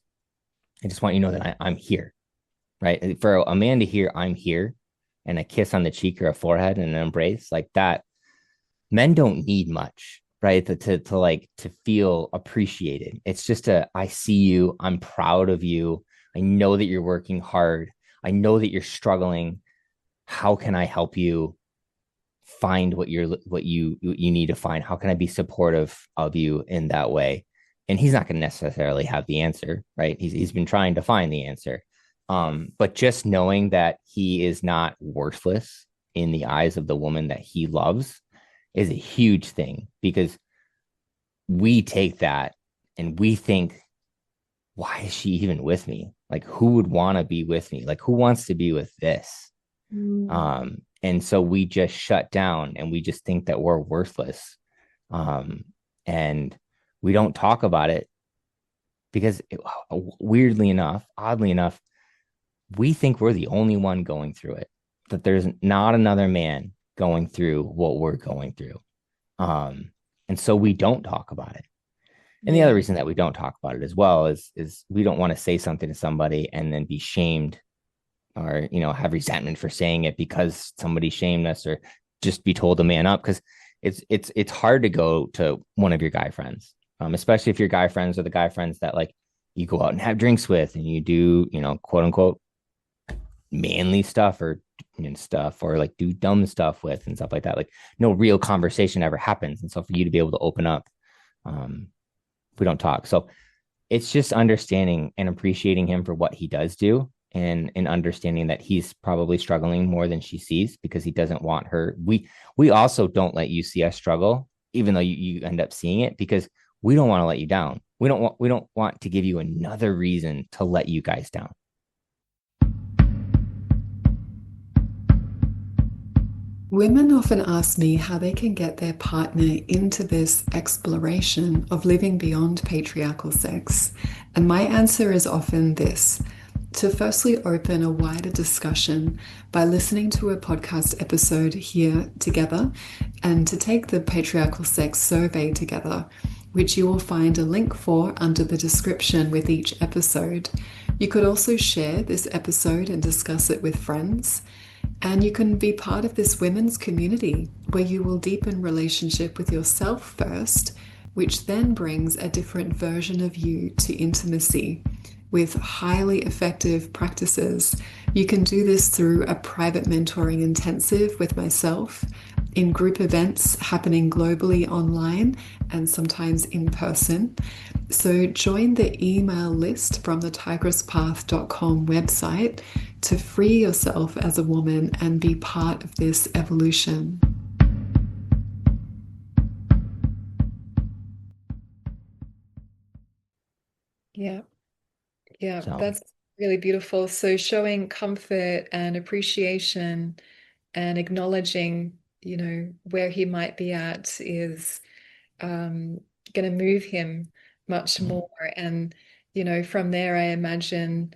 want you to know that I'm here, right? For a man to hear I'm here and a kiss on the cheek or a forehead and an embrace like that, men don't need much, right? To like to feel appreciated. It's just I see you, I'm proud of you. I know that you're working hard. I know that you're struggling. How can I help you find what you need to find? How can I be supportive of you in that way? And he's not going to necessarily have the answer, right? He's been trying to find the answer. But just knowing that he is not worthless in the eyes of the woman that he loves is a huge thing, because we take that and we think, why is she even with me? Like, who would want to be with me? Like, who wants to be with this? Mm. And so we just shut down and we just think that we're worthless. And we don't talk about it because weirdly enough, oddly enough, we think we're the only one going through it, that there's not another man going through what we're going through. And so we don't talk about it. And the Yeah. other reason that we don't talk about it as well is we don't want to say something to somebody and then be shamed, or, you know, have resentment for saying it because somebody shamed us, or just be told to man up. Because it's hard to go to one of your guy friends, especially if your guy friends are the guy friends that like you go out and have drinks with and you do, you know, quote unquote manly stuff, or you know, stuff, or like do dumb stuff with and stuff like that. Like no real conversation ever happens. And so for you to be able to open up, we don't talk. So it's just understanding and appreciating him for what he does do, and understanding that he's probably struggling more than she sees because he doesn't want her. We also don't let you see us struggle, even though you end up seeing it, because we don't want to let you down. We don't want to give you another reason to let you guys down. Women often ask me how they can get their partner into this exploration of living beyond patriarchal sex. And my answer is often this: to firstly open a wider discussion by listening to a podcast episode here together, and to take the patriarchal sex survey together, which you will find a link for under the description with each episode. You could also share this episode and discuss it with friends. And you can be part of this women's community where you will deepen relationship with yourself first, which then brings a different version of you to intimacy, with highly effective practices. You can do this through a private mentoring intensive with myself, in group events happening globally online and sometimes in person. So join the email list from the tigresspath.com website to free yourself as a woman and be part of this evolution. Yeah, yeah, So, that's really beautiful. So showing comfort and appreciation and acknowledging, where he might be at is going to move him much mm, more. And, from there, I imagine,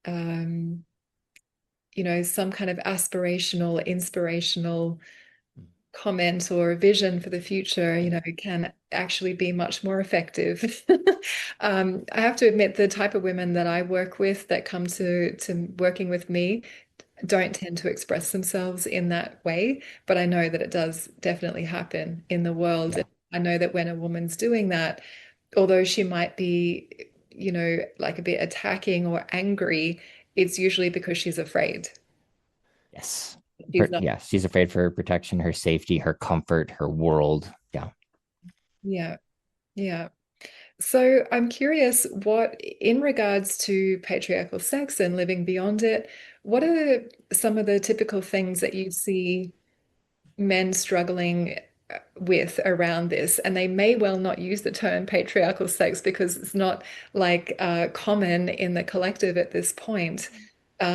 um, some kind of aspirational, inspirational comment or a vision for the future, can actually be much more effective. I have to admit, the type of women that I work with that come to working with me don't tend to express themselves in that way, but I know that it does definitely happen in the world. yeah, And I know that when a woman's doing that, although she might be, like a bit attacking or angry, it's usually because she's afraid. yes. She's not. Yeah, she's afraid for her protection, her safety, her comfort, her world. Yeah. Yeah, yeah. So I'm curious, in regards to patriarchal sex and living beyond it, what are some of the typical things that you see men struggling with around this? And they may well not use the term patriarchal sex because it's not like common in the collective at this point.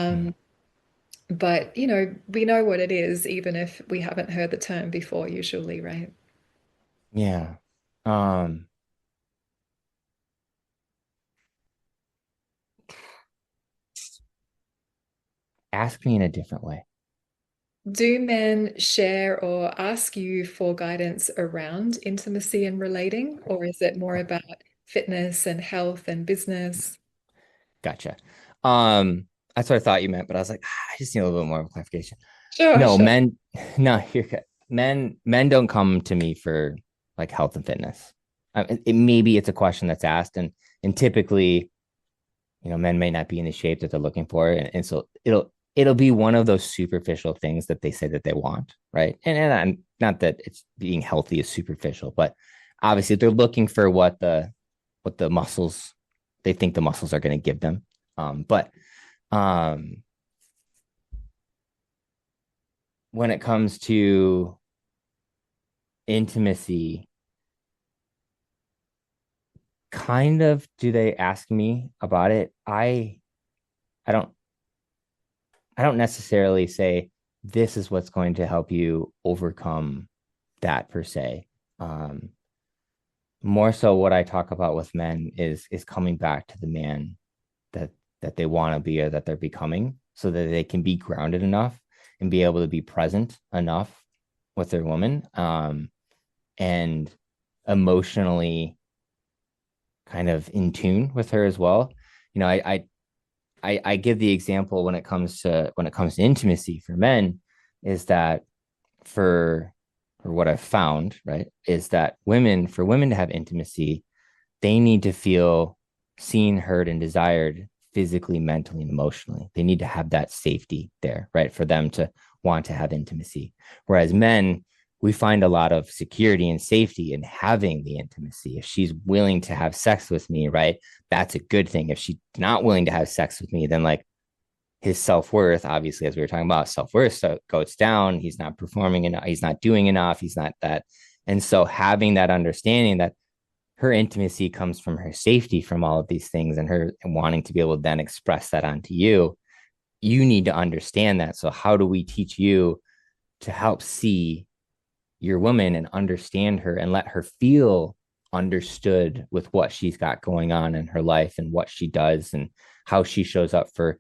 Mm, Um, but we know what it is, even if we haven't heard the term before, usually, right? yeah. Um, Ask me in a different way. Do men share or ask you for guidance around intimacy and relating, or is it more about fitness and health and business? Gotcha. Um, that's what I thought you meant, but I was like, I just need a little bit more of a clarification. Sure, No, sure. men, no, you're good. Men don't come to me for like health and fitness. Maybe it's a question that's asked, and typically, men may not be in the shape that they're looking for, and so it'll be one of those superficial things that they say that they want, right? And I'm not that it's being healthy is superficial, but obviously they're looking for what the muscles they think the muscles are going to give them. But um, when it comes to intimacy, kind of do they ask me about it? I don't I don't necessarily say this is what's going to help you overcome that per se. Um, More so, what I talk about with men is coming back to the man that that they want to be or that they're becoming, so that they can be grounded enough and be able to be present enough with their woman, and emotionally kind of in tune with her as well. You know, I give the example when it comes to intimacy for men is that for or what I've found, right, is that for women to have intimacy, they need to feel seen, heard, and desired physically, mentally, and emotionally. They need to have that safety there, right, for them to want to have intimacy. Whereas men, we find a lot of security and safety in having the intimacy. If she's willing to have sex with me, right, that's a good thing. If she's not willing to have sex with me, then like his self-worth, obviously, as we were talking about, self-worth so goes down. He's not performing enough, he's not doing enough, he's not that. And so having that understanding that her intimacy comes from her safety from all of these things and her wanting to be able to then express that onto you, you need to understand that. So how do we teach you to help see your woman and understand her and let her feel understood with what she's got going on in her life and what she does and how she shows up for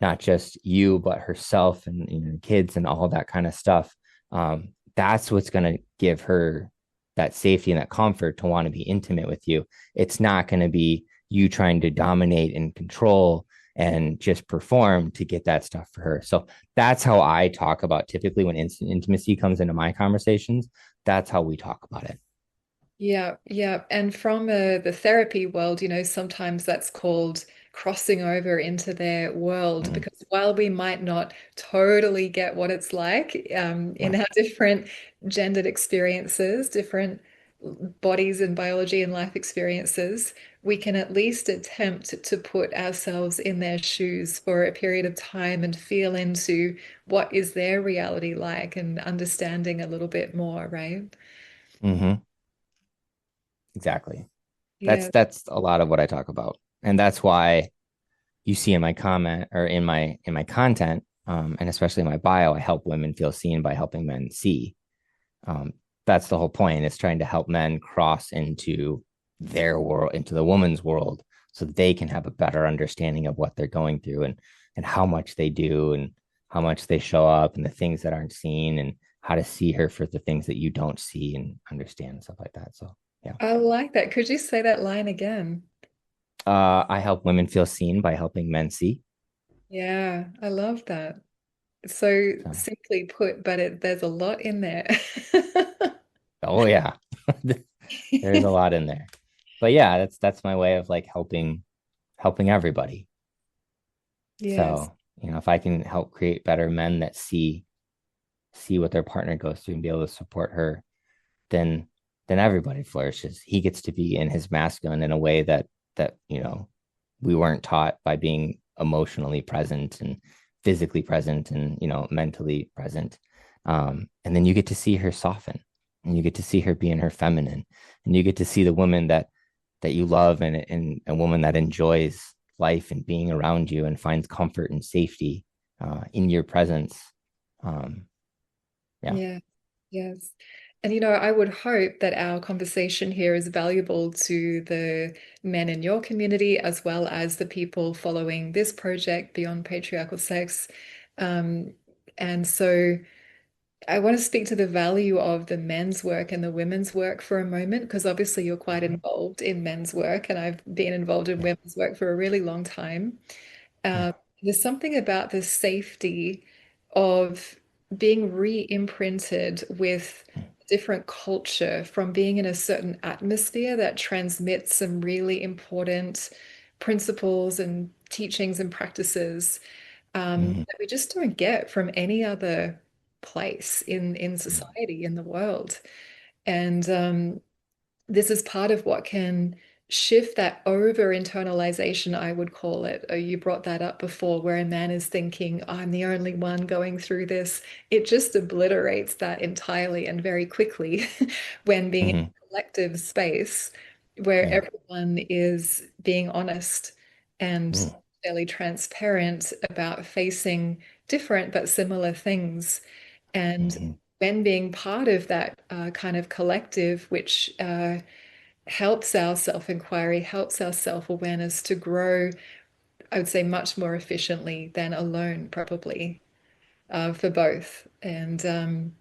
not just you but herself and kids and all that kind of stuff. That's what's going to give her that safety and that comfort to want to be intimate with you. It's not going to be you trying to dominate and control and just perform to get that stuff for her. So that's how I talk about typically when intimacy comes into my conversations. That's how we talk about it. Yeah, yeah. And from the therapy world, sometimes that's called crossing over into their world. Mm, Because while we might not totally get what it's like in right. our different gendered experiences, different bodies and biology and life experiences, we can at least attempt to put ourselves in their shoes for a period of time and feel into what is their reality like and understanding a little bit more, right? Hmm. Exactly. That's Yeah. that's a lot of what I talk about. And that's why you see in my comment or in my content, and especially in my bio, I help women feel seen by helping men see. Um, that's the whole point. It's trying to help men cross into their world, into the woman's world, so that they can have a better understanding of what they're going through and how much they do and how much they show up and the things that aren't seen and how to see her for the things that you don't see and understand and stuff like that. So yeah. I like that. Could you say that line again? I help women feel seen by helping men see. Yeah, I love that. So So, simply put, but there's a lot in there. oh yeah, there's a lot in there. But yeah, that's my way of like helping everybody. Yes. So, if I can help create better men that see what their partner goes through and be able to support her, then everybody flourishes. He gets to be in his masculine in a way that we weren't taught by being emotionally present and physically present and mentally present. And then you get to see her soften, and you get to see her be in her feminine, and you get to see the woman that you love and a woman that enjoys life and being around you and finds comfort and safety in your presence. Um, yeah. Yeah. Yes. And I would hope that our conversation here is valuable to the men in your community as well as the people following this project, Beyond Patriarchal Sex. Um, and so I want to speak to the value of the men's work and the women's work for a moment, because obviously you're quite Mhm. involved in men's work, and I've been involved in Yeah. women's work for a really long time. Yeah. There's something about the safety of being re-imprinted with different culture from being in a certain atmosphere that transmits some really important principles and teachings and practices Mm-hmm. that we just don't get from any other place in Mm-hmm. society, in the world. And this is part of what can shift that over internalization, I would call it. You brought that up before, where a man is thinking, I'm the only one going through this. It just obliterates that entirely and very quickly when being in Mm-hmm. a collective space where Yeah. everyone is being honest and Mm-hmm. fairly transparent about facing different but similar things. And Mm-hmm. when being part of that kind of collective, which helps our self-inquiry, helps our self-awareness to grow, I would say, much more efficiently than alone, probably, for both. And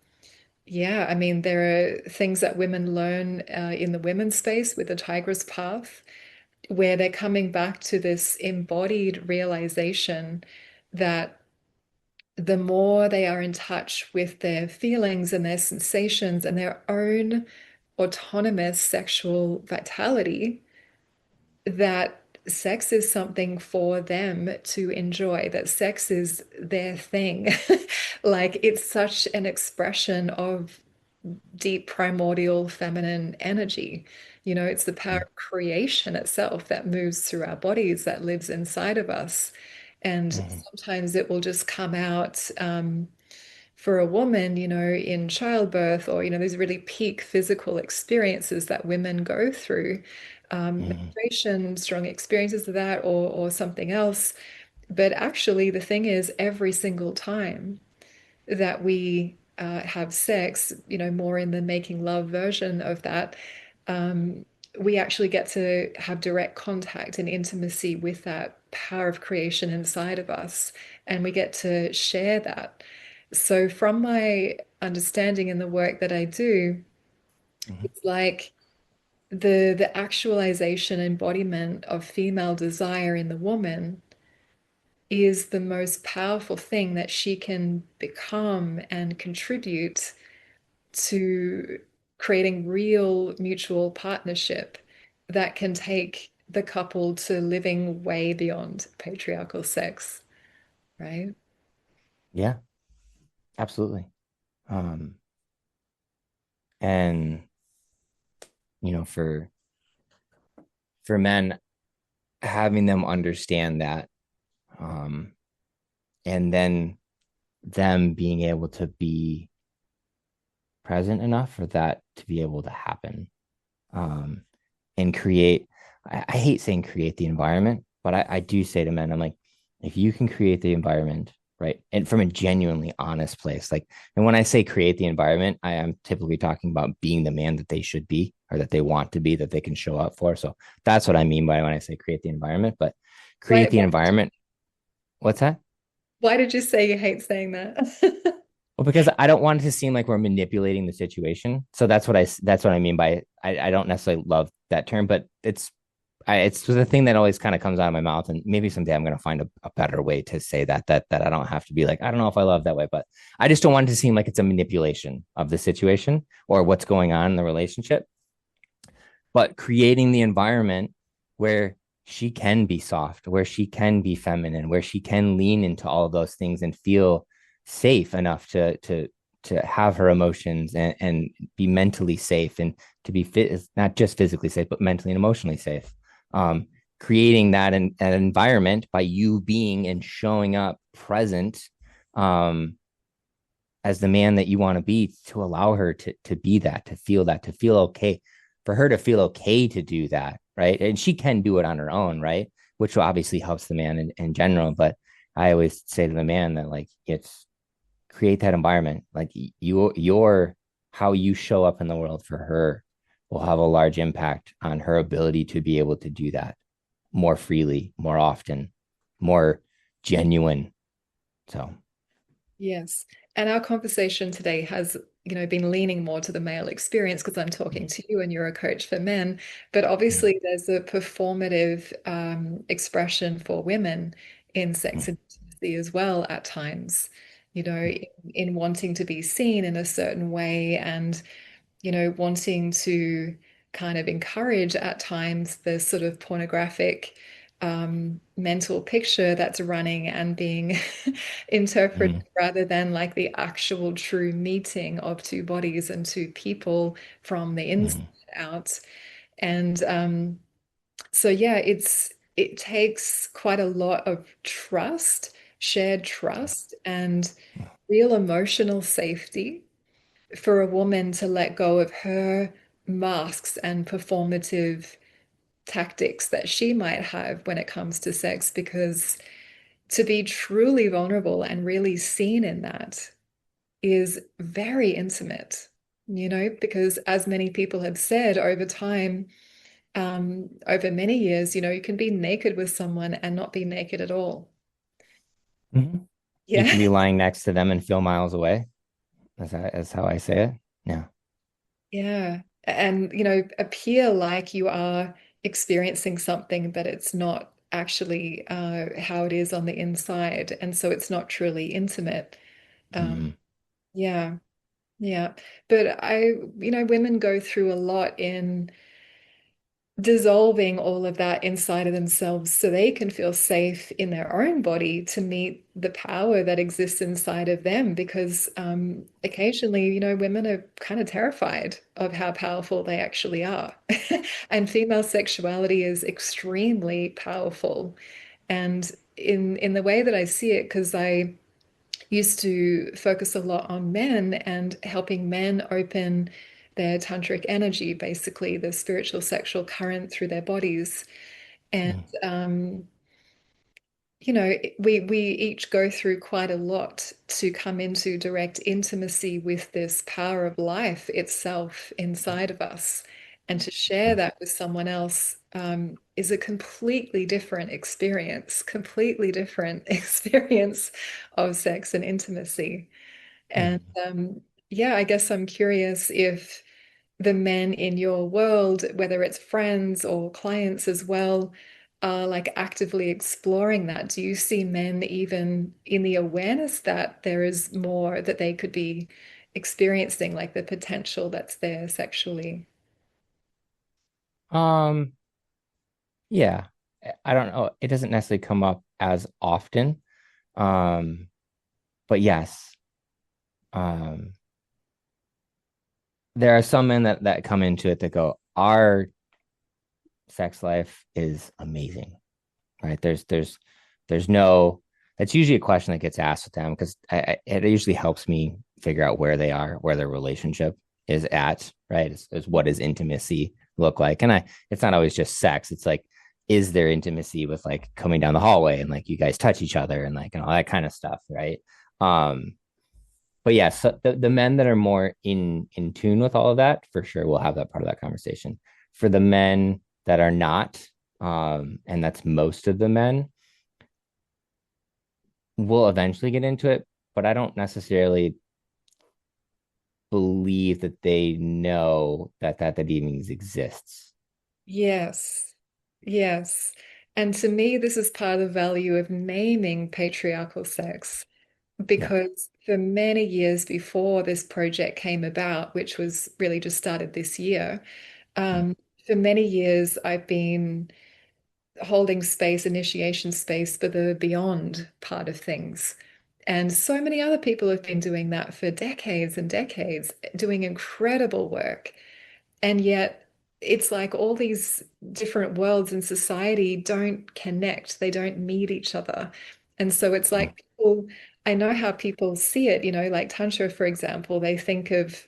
yeah, I mean, there are things that women learn in the women's space with the Tigress Path, where they're coming back to this embodied realization that the more they are in touch with their feelings and their sensations and their own autonomous sexual vitality, that sex is something for them to enjoy, that sex is their thing. Like it's such an expression of deep primordial feminine energy. It's the power of creation itself that moves through our bodies, that lives inside of us. And Mm-hmm. sometimes it will just come out for a woman, in childbirth or, these really peak physical experiences that women go through, Mm-hmm. menstruation, strong experiences of that, or something else. But actually, the thing is, every single time that we have sex, more in the making love version of that, um, we actually get to have direct contact and intimacy with that power of creation inside of us, and we get to share that. So, from my understanding in the work that I do, Mm-hmm. it's like the actualization embodiment of female desire in the woman is the most powerful thing that she can become and contribute to creating real mutual partnership that can take the couple to living way beyond patriarchal sex, right? Yeah, absolutely. Um, and you know, for men, having them understand that, um, and then them being able to be present enough for that to be able to happen, um, and create. I hate saying create the environment, but I do say to men, I'm like, if you can create the environment, right, and from a genuinely honest place, like, and when I say create the environment, I am typically talking about being the man that they should be or that they want to be, that they can show up for. So that's what I mean by when I say create the environment. But Why, create the environment. What's that? why did you say you hate saying that? Well, because I don't want it to seem like we're manipulating the situation. So that's what I mean by I don't necessarily love that term, but it's the thing that always kind of comes out of my mouth. And maybe someday I'm going to find a better way to say that I don't have to be like, I don't know if I love that way, but I just don't want it to seem like it's a manipulation of the situation or what's going on in the relationship, but creating the environment where she can be soft, where she can be feminine, where she can lean into all of those things and feel safe enough to have her emotions and be mentally safe and to be fit, not just physically safe, but mentally and emotionally safe. Um, Creating an environment by you being and showing up present, um, as the man that you want to be, to allow her to be that, to feel okay, for her to feel okay to do that, right? And she can do it on her own, right? Which obviously helps the man in general. But I always say to the man that, like, it's create that environment. Like, your how you show up in the world for her will have a large impact on her ability to be able to do that more freely, more often, more genuine. So Yes. And our conversation today has, been leaning more to the male experience because I'm talking to you and you're a coach for men. But mm, obviously, there's a performative expression for women in sex mm, and intimacy as well at times, in wanting to be seen in a certain way and wanting to kind of encourage at times the sort of pornographic mental picture that's running and being interpreted mm, rather than like the actual true meeting of two bodies and two people from the inside mm, out. And so yeah, it takes quite a lot of trust, shared trust, and real emotional safety for a woman to let go of her masks and performative tactics that she might have when it comes to sex, because to be truly vulnerable and really seen in that is very intimate, because as many people have said over time, over many years, you can be naked with someone and not be naked at all. mm. You Yeah. can be lying next to them and feel miles away. That's how I say it. Yeah. Yeah. And, appear like you are experiencing something, but it's not actually how it is on the inside. And so it's not truly intimate. Um, Mm, yeah. Yeah. But women go through a lot in dissolving all of that inside of themselves so they can feel safe in their own body to meet the power that exists inside of them. Because occasionally, women are kind of terrified of how powerful they actually are. And female sexuality is extremely powerful. And in the way that I see it, because I used to focus a lot on men and helping men open their tantric energy, basically the spiritual sexual current through their bodies. And mm, we each go through quite a lot to come into direct intimacy with this power of life itself inside of us. And to share mm, that with someone else is a completely different experience, completely different experience of sex and intimacy. And mm. yeah, I guess I'm curious if the men in your world, whether it's friends or clients as well, are like actively exploring that. Do you see men even in the awareness that there is more that they could be experiencing, like the potential that's there sexually? Um, Yeah. I don't know. It doesn't necessarily come up as often. Um, but yes, um, there are some men that come into it that go, our sex life is amazing, right? There's no, that's usually a question that gets asked with them because it usually helps me figure out where they are, where their relationship is at, right? Is what does intimacy look like? And it's not always just sex. It's like, is there intimacy with like coming down the hallway and like you guys touch each other and like and all that kind of stuff, right? Um, but yeah, so the men that are more in tune with all of that, for sure, will have that part of that conversation. For the men that are not, and that's most of the men, we'll eventually get into it, but I don't necessarily believe that they know that even exists. Yes, yes. And to me, this is part of the value of naming patriarchal sex, Yeah. because for many years before this project came about, which was really just started this year, Mm, for many years I've been holding space, initiation space for the beyond part of things. And so many other people have been doing that for decades and decades, doing incredible work. And yet, it's like all these different worlds in society don't connect, they don't meet each other. And so it's mm, like people, I know how people see it, like Tantra, for example, they think of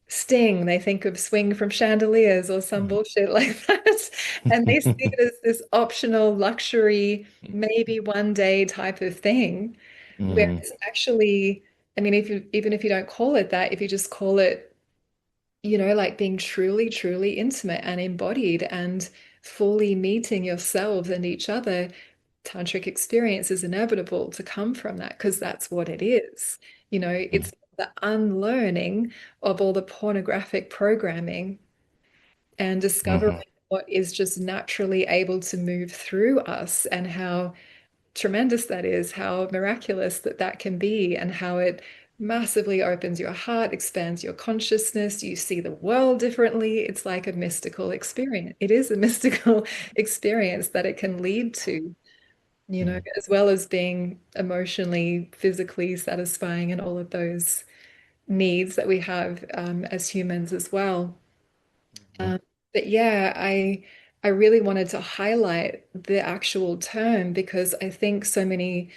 Sting, they think of swing from chandeliers or some mm. bullshit like that. And they see it as this optional luxury, maybe one day type of thing. Mhm, Whereas actually, I mean, if you even if you don't call it that, if you just call it, like being truly, truly intimate and embodied and fully meeting yourselves and each other, tantric experience is inevitable to come from that because that's what it is. mm, It's the unlearning of all the pornographic programming and discovering mhm, what is just naturally able to move through us and how tremendous that is, how miraculous that can be, and how it massively opens your heart, expands your consciousness. You see the world differently. It's like a mystical experience. It is a mystical experience that it can lead to, mhm, as well as being emotionally, physically satisfying and all of those needs that we have as humans as well. mhm. But yeah, I really wanted to highlight the actual term because I think so many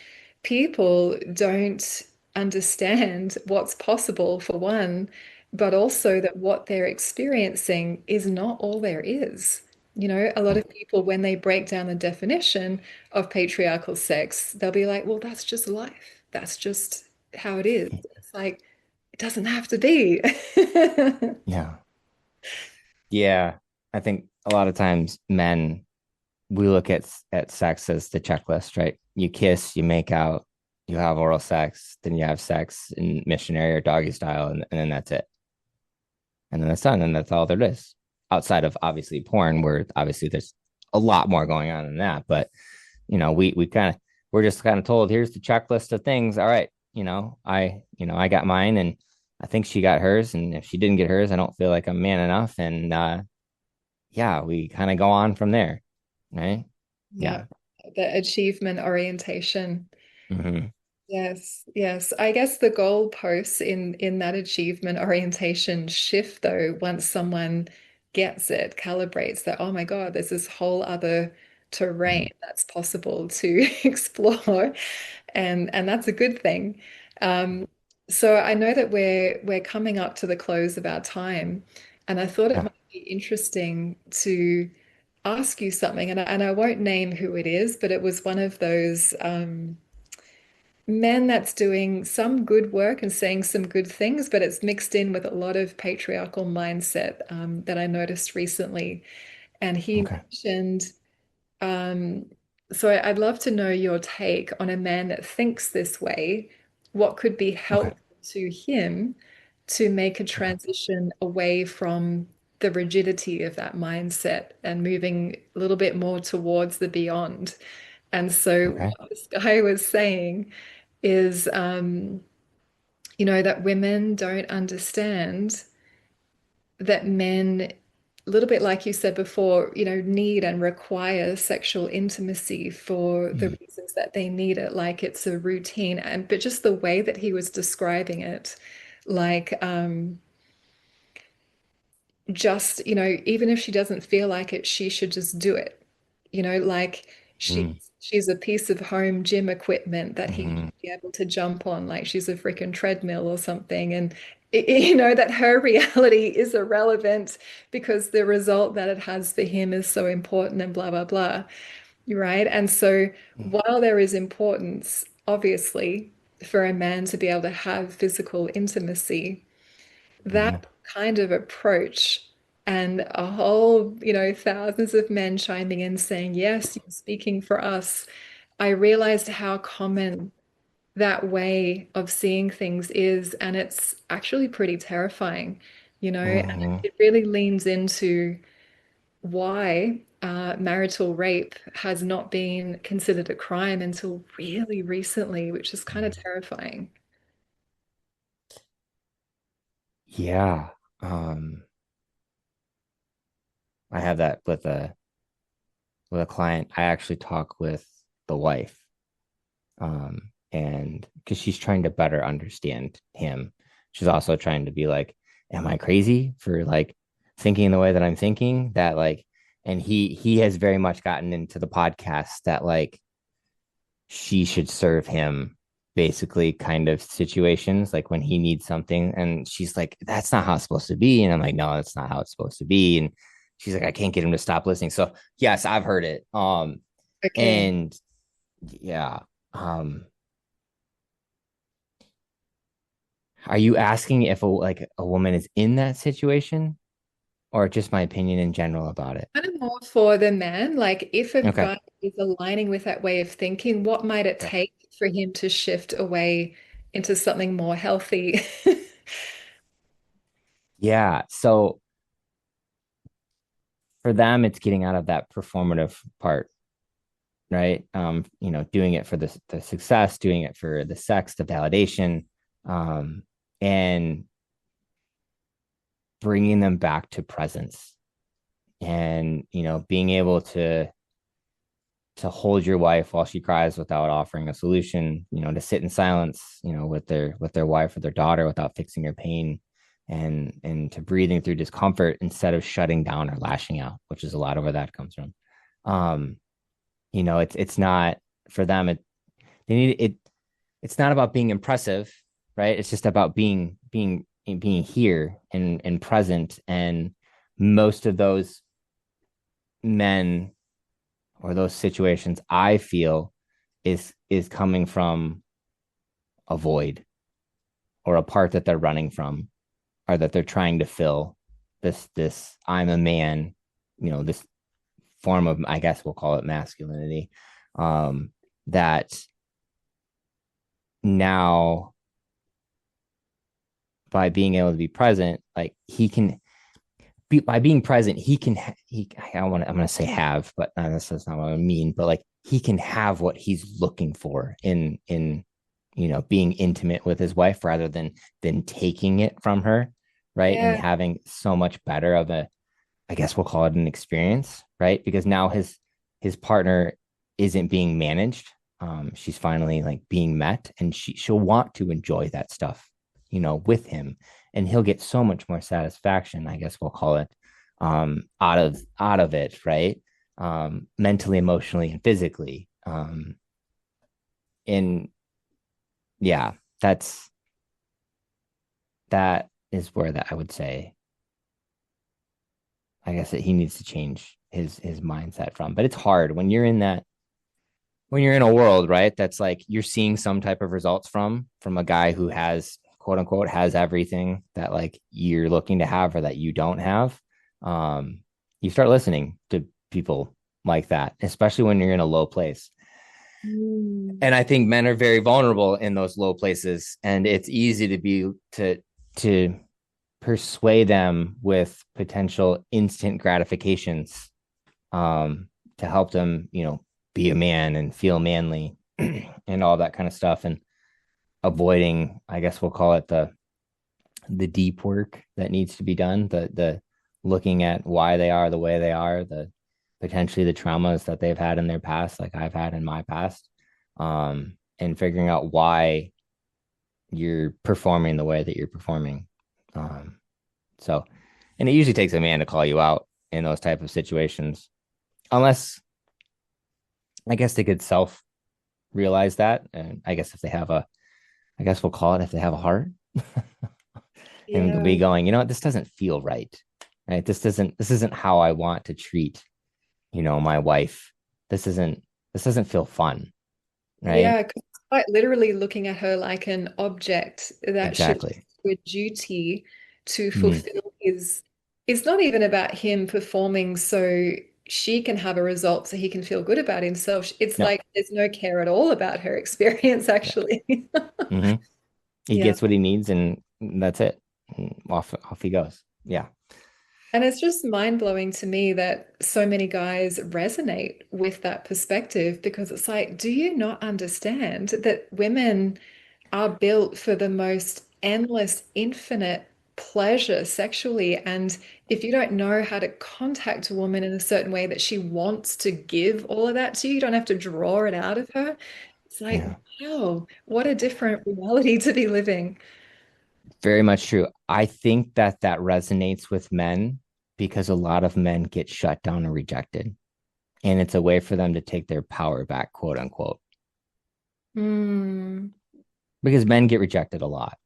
people don't understand what's possible for one, but also that what they're experiencing is not all there is. A lot Yeah. of people, when they break down the definition of patriarchal sex, they'll be like, well, that's just life. That's just how it is. It's like, it doesn't have to be. Yeah. Yeah. I think a lot of times men, we look at sex as the checklist, right? You kiss, you make out, you have oral sex, then you have sex in missionary or doggy style, and then that's it. And then that's done, and that's all there is. Outside of obviously porn, where obviously there's a lot more going on than that. But we kind of we're just kind of told here's the checklist of things. All right, I got mine, and I think she got hers, and if she didn't get hers, I don't feel like I'm man enough. And yeah, we kind of go on from there, right? Yeah, Yeah. the achievement orientation. Hmm. Yes, yes. I guess the goalposts in that achievement orientation shift though once someone gets it, calibrates that, oh my God, there's this whole other terrain that's possible to explore, and that's a good thing. Um, so I know that we're coming up to the close of our time, and I thought it Yeah. might be interesting to ask you something, and I won't name who it is, but it was one of those men that's doing some good work and saying some good things, but it's mixed in with a lot of patriarchal mindset that I noticed recently. And he Okay. mentioned, um, so I'd love to know your take on a man that thinks this way. What could be Okay. helpful to him to make a Okay. transition away from the rigidity of that mindset and moving a little bit more towards the beyond? And so Okay. what this guy was saying is, that women don't understand that men a little bit like you said before, need and require sexual intimacy for the Mm, reasons that they need it, like it's a routine. And but just the way that he was describing it, like just, even if she doesn't feel like it, she should just do it. Like mm, she's a piece of home gym equipment that he mm, should be able to jump on, like she's a freaking treadmill or something. And that her reality is irrelevant because the result that it has for him is so important and blah blah blah. Right. And so mm, while there is importance, obviously, for a man to be able to have physical intimacy, mm, that kind of approach and a whole, thousands of men chiming in saying, yes, you're speaking for us. I realized how common that way of seeing things is, and it's actually pretty terrifying, and mm, it really leans into why marital rape has not been considered a crime until really recently, which is kind of mm. terrifying. Yeah. Um, I have that with a client. I actually talk with the wife, and because she's trying to better understand him, she's also trying to be like, am I crazy for like thinking the way that I'm thinking? That like, and he has very much gotten into the podcast that like she should serve him basically kind of situations like when he needs something, and she's like, that's not how it's supposed to be, and I'm like, no, that's not how it's supposed to be, and she's like, I can't get him to stop listening. So yes, I've heard it. Okay. And yeah. um are you asking if a woman is in that situation, or just my opinion in general about it? Kind of more for the man, like if a Okay. guy is aligning with that way of thinking, what might it Okay. take for him to shift away into something more healthy? Yeah, so for them it's getting out of that performative part, right? Doing it for the success, doing it for the sex, the validation, and bringing them back to presence, and being able to hold your wife while she cries without offering a solution, to sit in silence, with their wife or their daughter without fixing her pain, and to breathing through discomfort instead of shutting down or lashing out, which is a lot of where that comes from. um it's not for them. They need it. It's not about being impressive, right? It's just about being here and present. And most of those men or those situations, I feel, is coming from a void or a part that they're running from, or that they're trying to fill. This I'm a man, this form of, I guess we'll call it masculinity, that now, by being able to be present, like he can be, by being present, he can he I want to, I'm going to say have, but that's not what I mean, but like he can have what he's looking for in being intimate with his wife, rather than taking it from her, right? And Yeah. having so much better of a, I guess we'll call it an experience, right? Because now his partner isn't being managed. She's finally like being met, and she'll want to enjoy that stuff, with him, and he'll get so much more satisfaction, I guess we'll call it, out of it, right? Mentally, emotionally, and physically. And yeah, that is where that I would say, I guess, that he needs to change his mindset from. But it's hard when you're in a world, right, that's like you're seeing some type of results from a guy who has, quote unquote, has everything that like you're looking to have or that you don't have. um you start listening to people like that, especially when you're in a low place. Mm. And I think men are very vulnerable in those low places, and it's easy to persuade them with potential instant gratifications, to help them, be a man and feel manly and all that kind of stuff, and avoiding, I guess we'll call it the deep work that needs to be done, the looking at why they are the way they are, the potentially the traumas that they've had in their past, like I've had in my past, and figuring out why you're performing the way that you're performing. Um, so, and it usually takes a man to call you out in those type of situations, unless I guess they could self realize that. And I guess if they have a, I guess we'll call it if they have a heart and Yeah. be going, you know what, this doesn't feel right. Right. This isn't how I want to treat, my wife. This doesn't feel fun. Right. Yeah, 'cause it's quite literally looking at her like an object that should Exactly. do a duty to Mm, fulfill his. It's not even about him performing so she can have a result so he can feel good about himself. It's no. like there's no care at all about her experience, Yeah. actually. Hmm. He Yeah. gets what he needs and that's it. And off he goes. Yeah. And it's just mind-blowing to me that so many guys resonate with that perspective because it's like, do you not understand that women are built for the most endless, infinite pleasure sexually? And if you don't know how to contact a woman in a certain way that she wants to give all of that to you, you don't have to draw it out of her. It's like, Yeah. wow, what a different reality to be living. Very much true. I think that that resonates with men because a lot of men get shut down and rejected. And it's a way for them to take their power back, quote unquote, Hmm. because men get rejected a lot,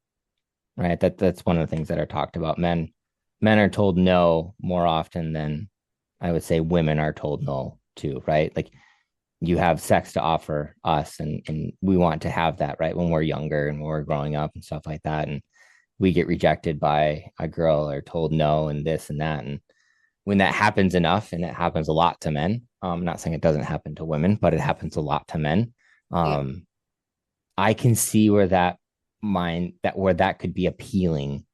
right? That's one of the things that are talked about. Men are told no more often than I would say women are told no too, right? Like you have sex to offer us and we want to have that, right? When we're younger and when we're growing up and stuff like that. And we get rejected by a girl or told no and this and that. And when that happens enough, and it happens a lot to men, I'm not saying it doesn't happen to women, but it happens a lot to men. Yeah. Um, I can see where that could be appealing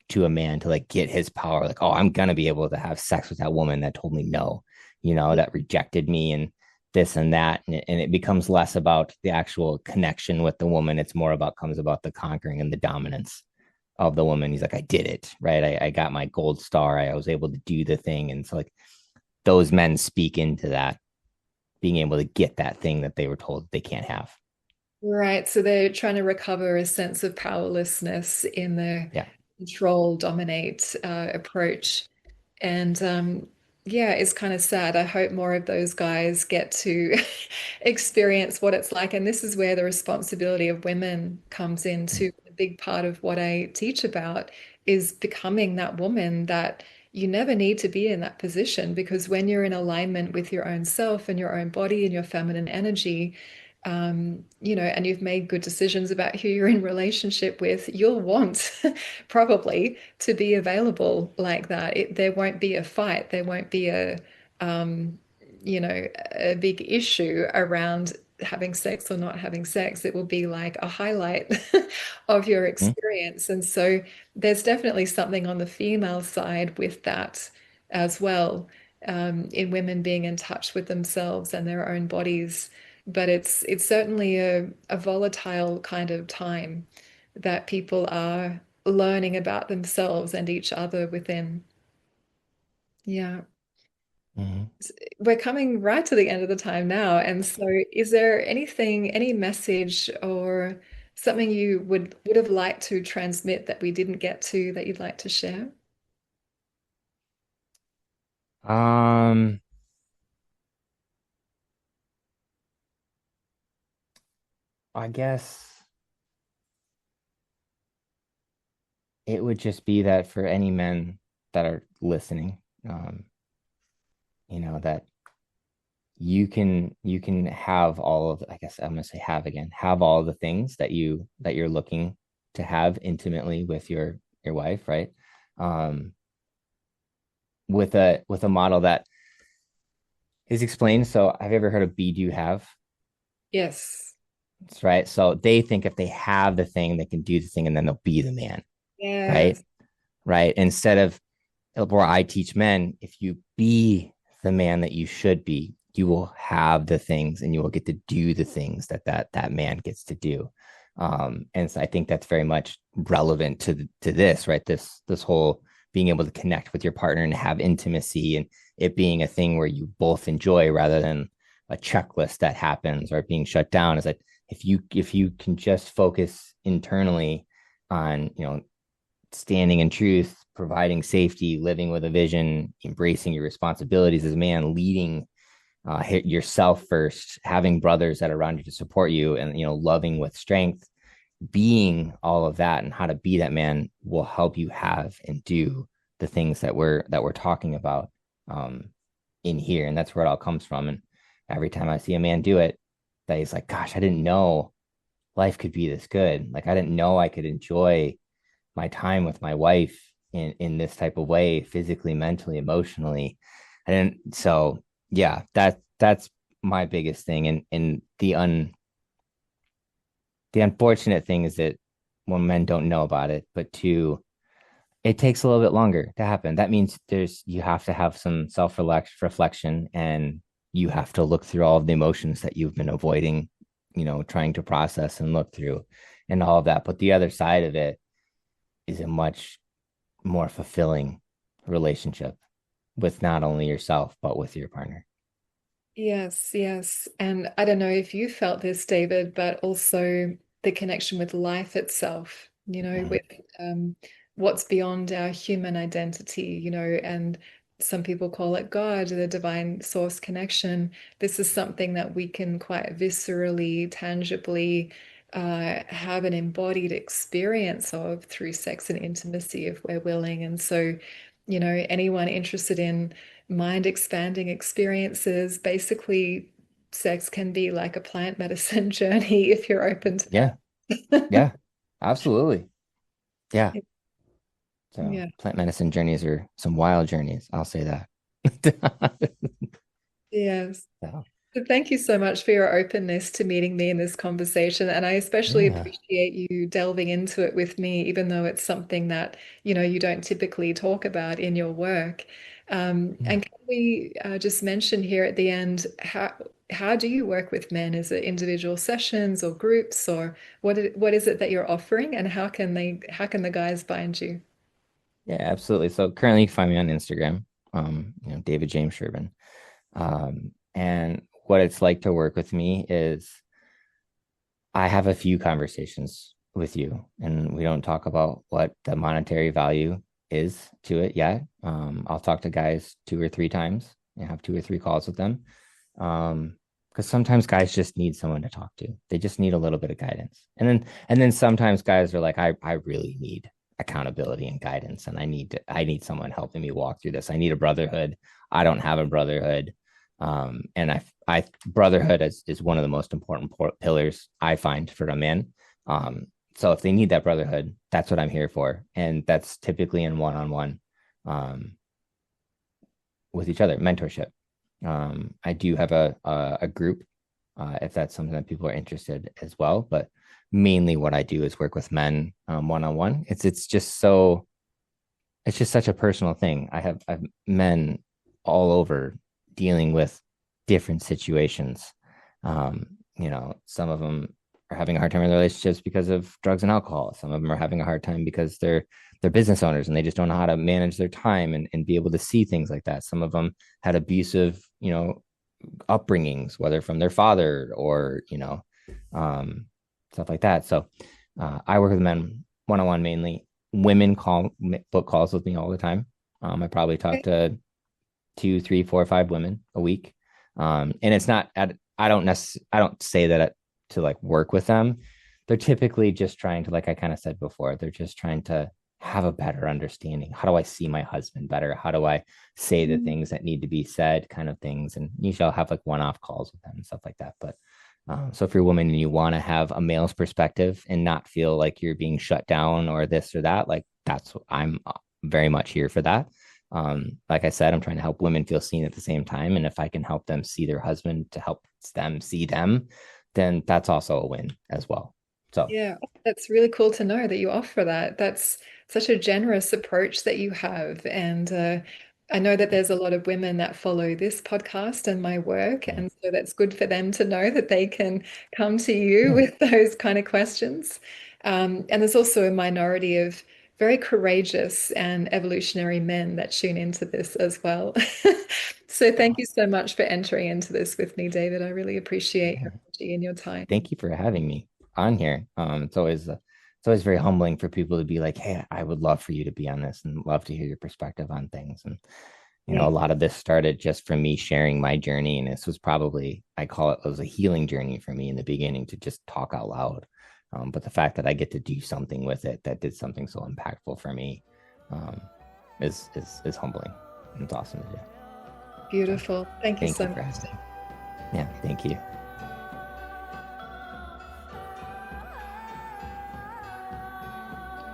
to a man to like get his power, like, oh, I'm gonna be able to have sex with that woman that told me no, that rejected me and this and that. And it becomes less about the actual connection with the woman. It's more about comes about the conquering and the dominance of the woman. He's like, I did it, right? I got my gold star. I was able to do the thing. And so like those men speak into that, being able to get that thing that they were told they can't have. Right. So they're trying to recover a sense of powerlessness in the Yeah. control, dominate approach. And yeah, it's kind of sad. I hope more of those guys get to experience what it's like. And this is where the responsibility of women comes into a big part of what I teach about is becoming that woman that you never need to be in that position because when you're in alignment with your own self and your own body and your feminine energy, and you've made good decisions about who you're in relationship with, you'll want probably to be available like that. There won't be a fight. There won't be um, a big issue around having sex or not having sex. It will be like a highlight of your Mm-hmm. experience. And so there's definitely something on the female side with that as well, in women being in touch with themselves and their own bodies. But it's certainly a volatile kind of time that people are learning about themselves and each other within. Yeah. Mm-hmm. We're coming right to the end of the time now. And so is there anything, any message or something you would have liked to transmit that we didn't get to that you'd like to share? Um, I guess it would just be that for any men that are listening, that you can have all of, I guess I'm gonna say have again, have all the things that you're looking to have intimately with your wife, right? Um, with a model that is explained. So have you ever heard of be do have? Yes. That's right. So they think if they have the thing, they can do the thing and then they'll be the man, right? Yes. Right. Instead of where I teach men, if you be the man that you should be, you will have the things and you will get to do the things that man gets to do. And so I think that's very much relevant to this, right? This whole being able to connect with your partner and have intimacy, and it being a thing where you both enjoy rather than a checklist that happens or being shut down. Is that if you can just focus internally on, standing in truth, providing safety, living with a vision, embracing your responsibilities as a man, leading hit yourself first, having brothers that are around you to support you, and loving with strength, being all of that, and how to be that man will help you have and do the things that we're talking about in here. And that's where it all comes from. And every time I see a man do it, that he's like, gosh, I didn't know life could be this good. Like, I didn't know I could enjoy my time with my wife in this type of way, physically, mentally, emotionally. And so yeah, that's my biggest thing. And the unfortunate thing is that when men don't know about it, but two, it takes a little bit longer to happen. That means you have to have some self reflection, and you have to look through all of the emotions that you've been avoiding, trying to process and look through and all of that. But the other side of it is a much more fulfilling relationship with not only yourself, but with your partner. Yes, yes. And I don't know if you felt this, David, but also the connection with life itself, Mhm. with what's beyond our human identity, and some people call it God, the divine source connection. This is something that we can quite viscerally, tangibly have an embodied experience of through sex and intimacy if we're willing. And so, anyone interested in mind expanding experiences. Basically, sex can be like a plant medicine journey if you're open to Yeah, that. yeah, absolutely. Yeah. So Yeah. plant medicine journeys are some wild journeys. I'll say that. Yes. So, So thank you so much for your openness to meeting me in this conversation. And I especially yeah. appreciate you delving into it with me, even though it's something that, you don't typically talk about in your work. Yeah. And can we just mention here at the end, how do you work with men? Is it individual sessions or groups, or what is it that you're offering, and how can the guys find you? Yeah, absolutely. So currently you can find me on Instagram, David James Sherban. And what it's like to work with me is I have a few conversations with you, and we don't talk about what the monetary value is to it yet. I'll talk to guys two or three times and have two or three calls with them. Because sometimes guys just need someone to talk to. They just need a little bit of guidance. And then sometimes guys are like, I really need accountability and guidance, and I need someone helping me walk through this. I need a brotherhood. I don't have a brotherhood. And I brotherhood is one of the most important pillars I find for a man. So if they need that brotherhood, that's what I'm here for, and that's typically in one-on-one with each other, mentorship. I do have a group if that's something that people are interested as well, but mainly what I do is work with men one-on-one. It's just such a personal thing. I have men all over dealing with different situations. Some of them are having a hard time in their relationships because of drugs and alcohol. Some of them are having a hard time because they're business owners and they just don't know how to manage their time and be able to see things like that. Some of them had abusive, upbringings, whether from their father or, um, stuff like that. So I work with men one on one mainly. Women book calls with me all the time. I probably talk to two, three, four, five women a week. And it's not I don't say that to like work with them. They're typically just trying to, like I kind of said before, they're just trying to have a better understanding. How do I see my husband better? How do I say the things that need to be said, kind of things? And you shall have like one-off calls with them and stuff like that. But so if you're a woman and you want to have a male's perspective and not feel like you're being shut down or this or that, like that's I'm very much here for that. Like I said, I'm trying to help women feel seen at the same time. And if I can help them see their husband to help them see them, then that's also a win as well. So Yeah, that's really cool to know that you offer that. That's such a generous approach that you have. And I know that there's a lot of women that follow this podcast and my work. yeah, And so that's good for them to know that they can come to you yeah, with those kind of questions. And there's also a minority of very courageous and evolutionary men that tune into this as well. So thank you so much for entering into this with me, David. I really appreciate Yeah. your energy and your time. Thank you for having me on here. It's always very humbling for people to be like, "Hey, I would love for you to be on this and love to hear your perspective on things." And Yeah. a lot of this started just from me sharing my journey, and this was probably I call it was a healing journey for me in the beginning to just talk out loud. But the fact that I get to do something with it that did something so impactful for me um, is humbling. It's awesome to do. So, Beautiful. Thank you thank so you for much. asking. Yeah, thank you.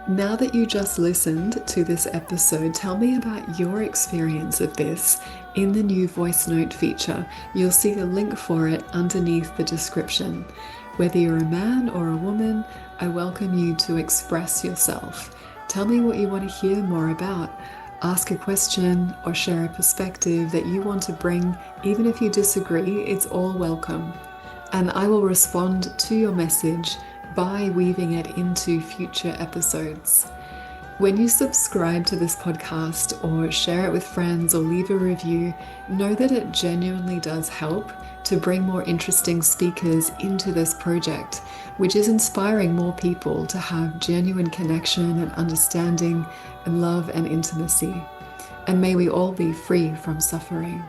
Now that you just listened to this episode, tell me about your experience of this in the new voice note feature. You'll see the link for it underneath the description. Whether you're a man or a woman, I welcome you to express yourself. Tell me what you want to hear more about. Ask a question or share a perspective that you want to bring. Even if you disagree, it's all welcome. And I will respond to your message by weaving it into future episodes. When you subscribe to this podcast or share it with friends or leave a review, know that it genuinely does help to bring more interesting speakers into this project, which is inspiring more people to have genuine connection and understanding and love and intimacy. And may we all be free from suffering.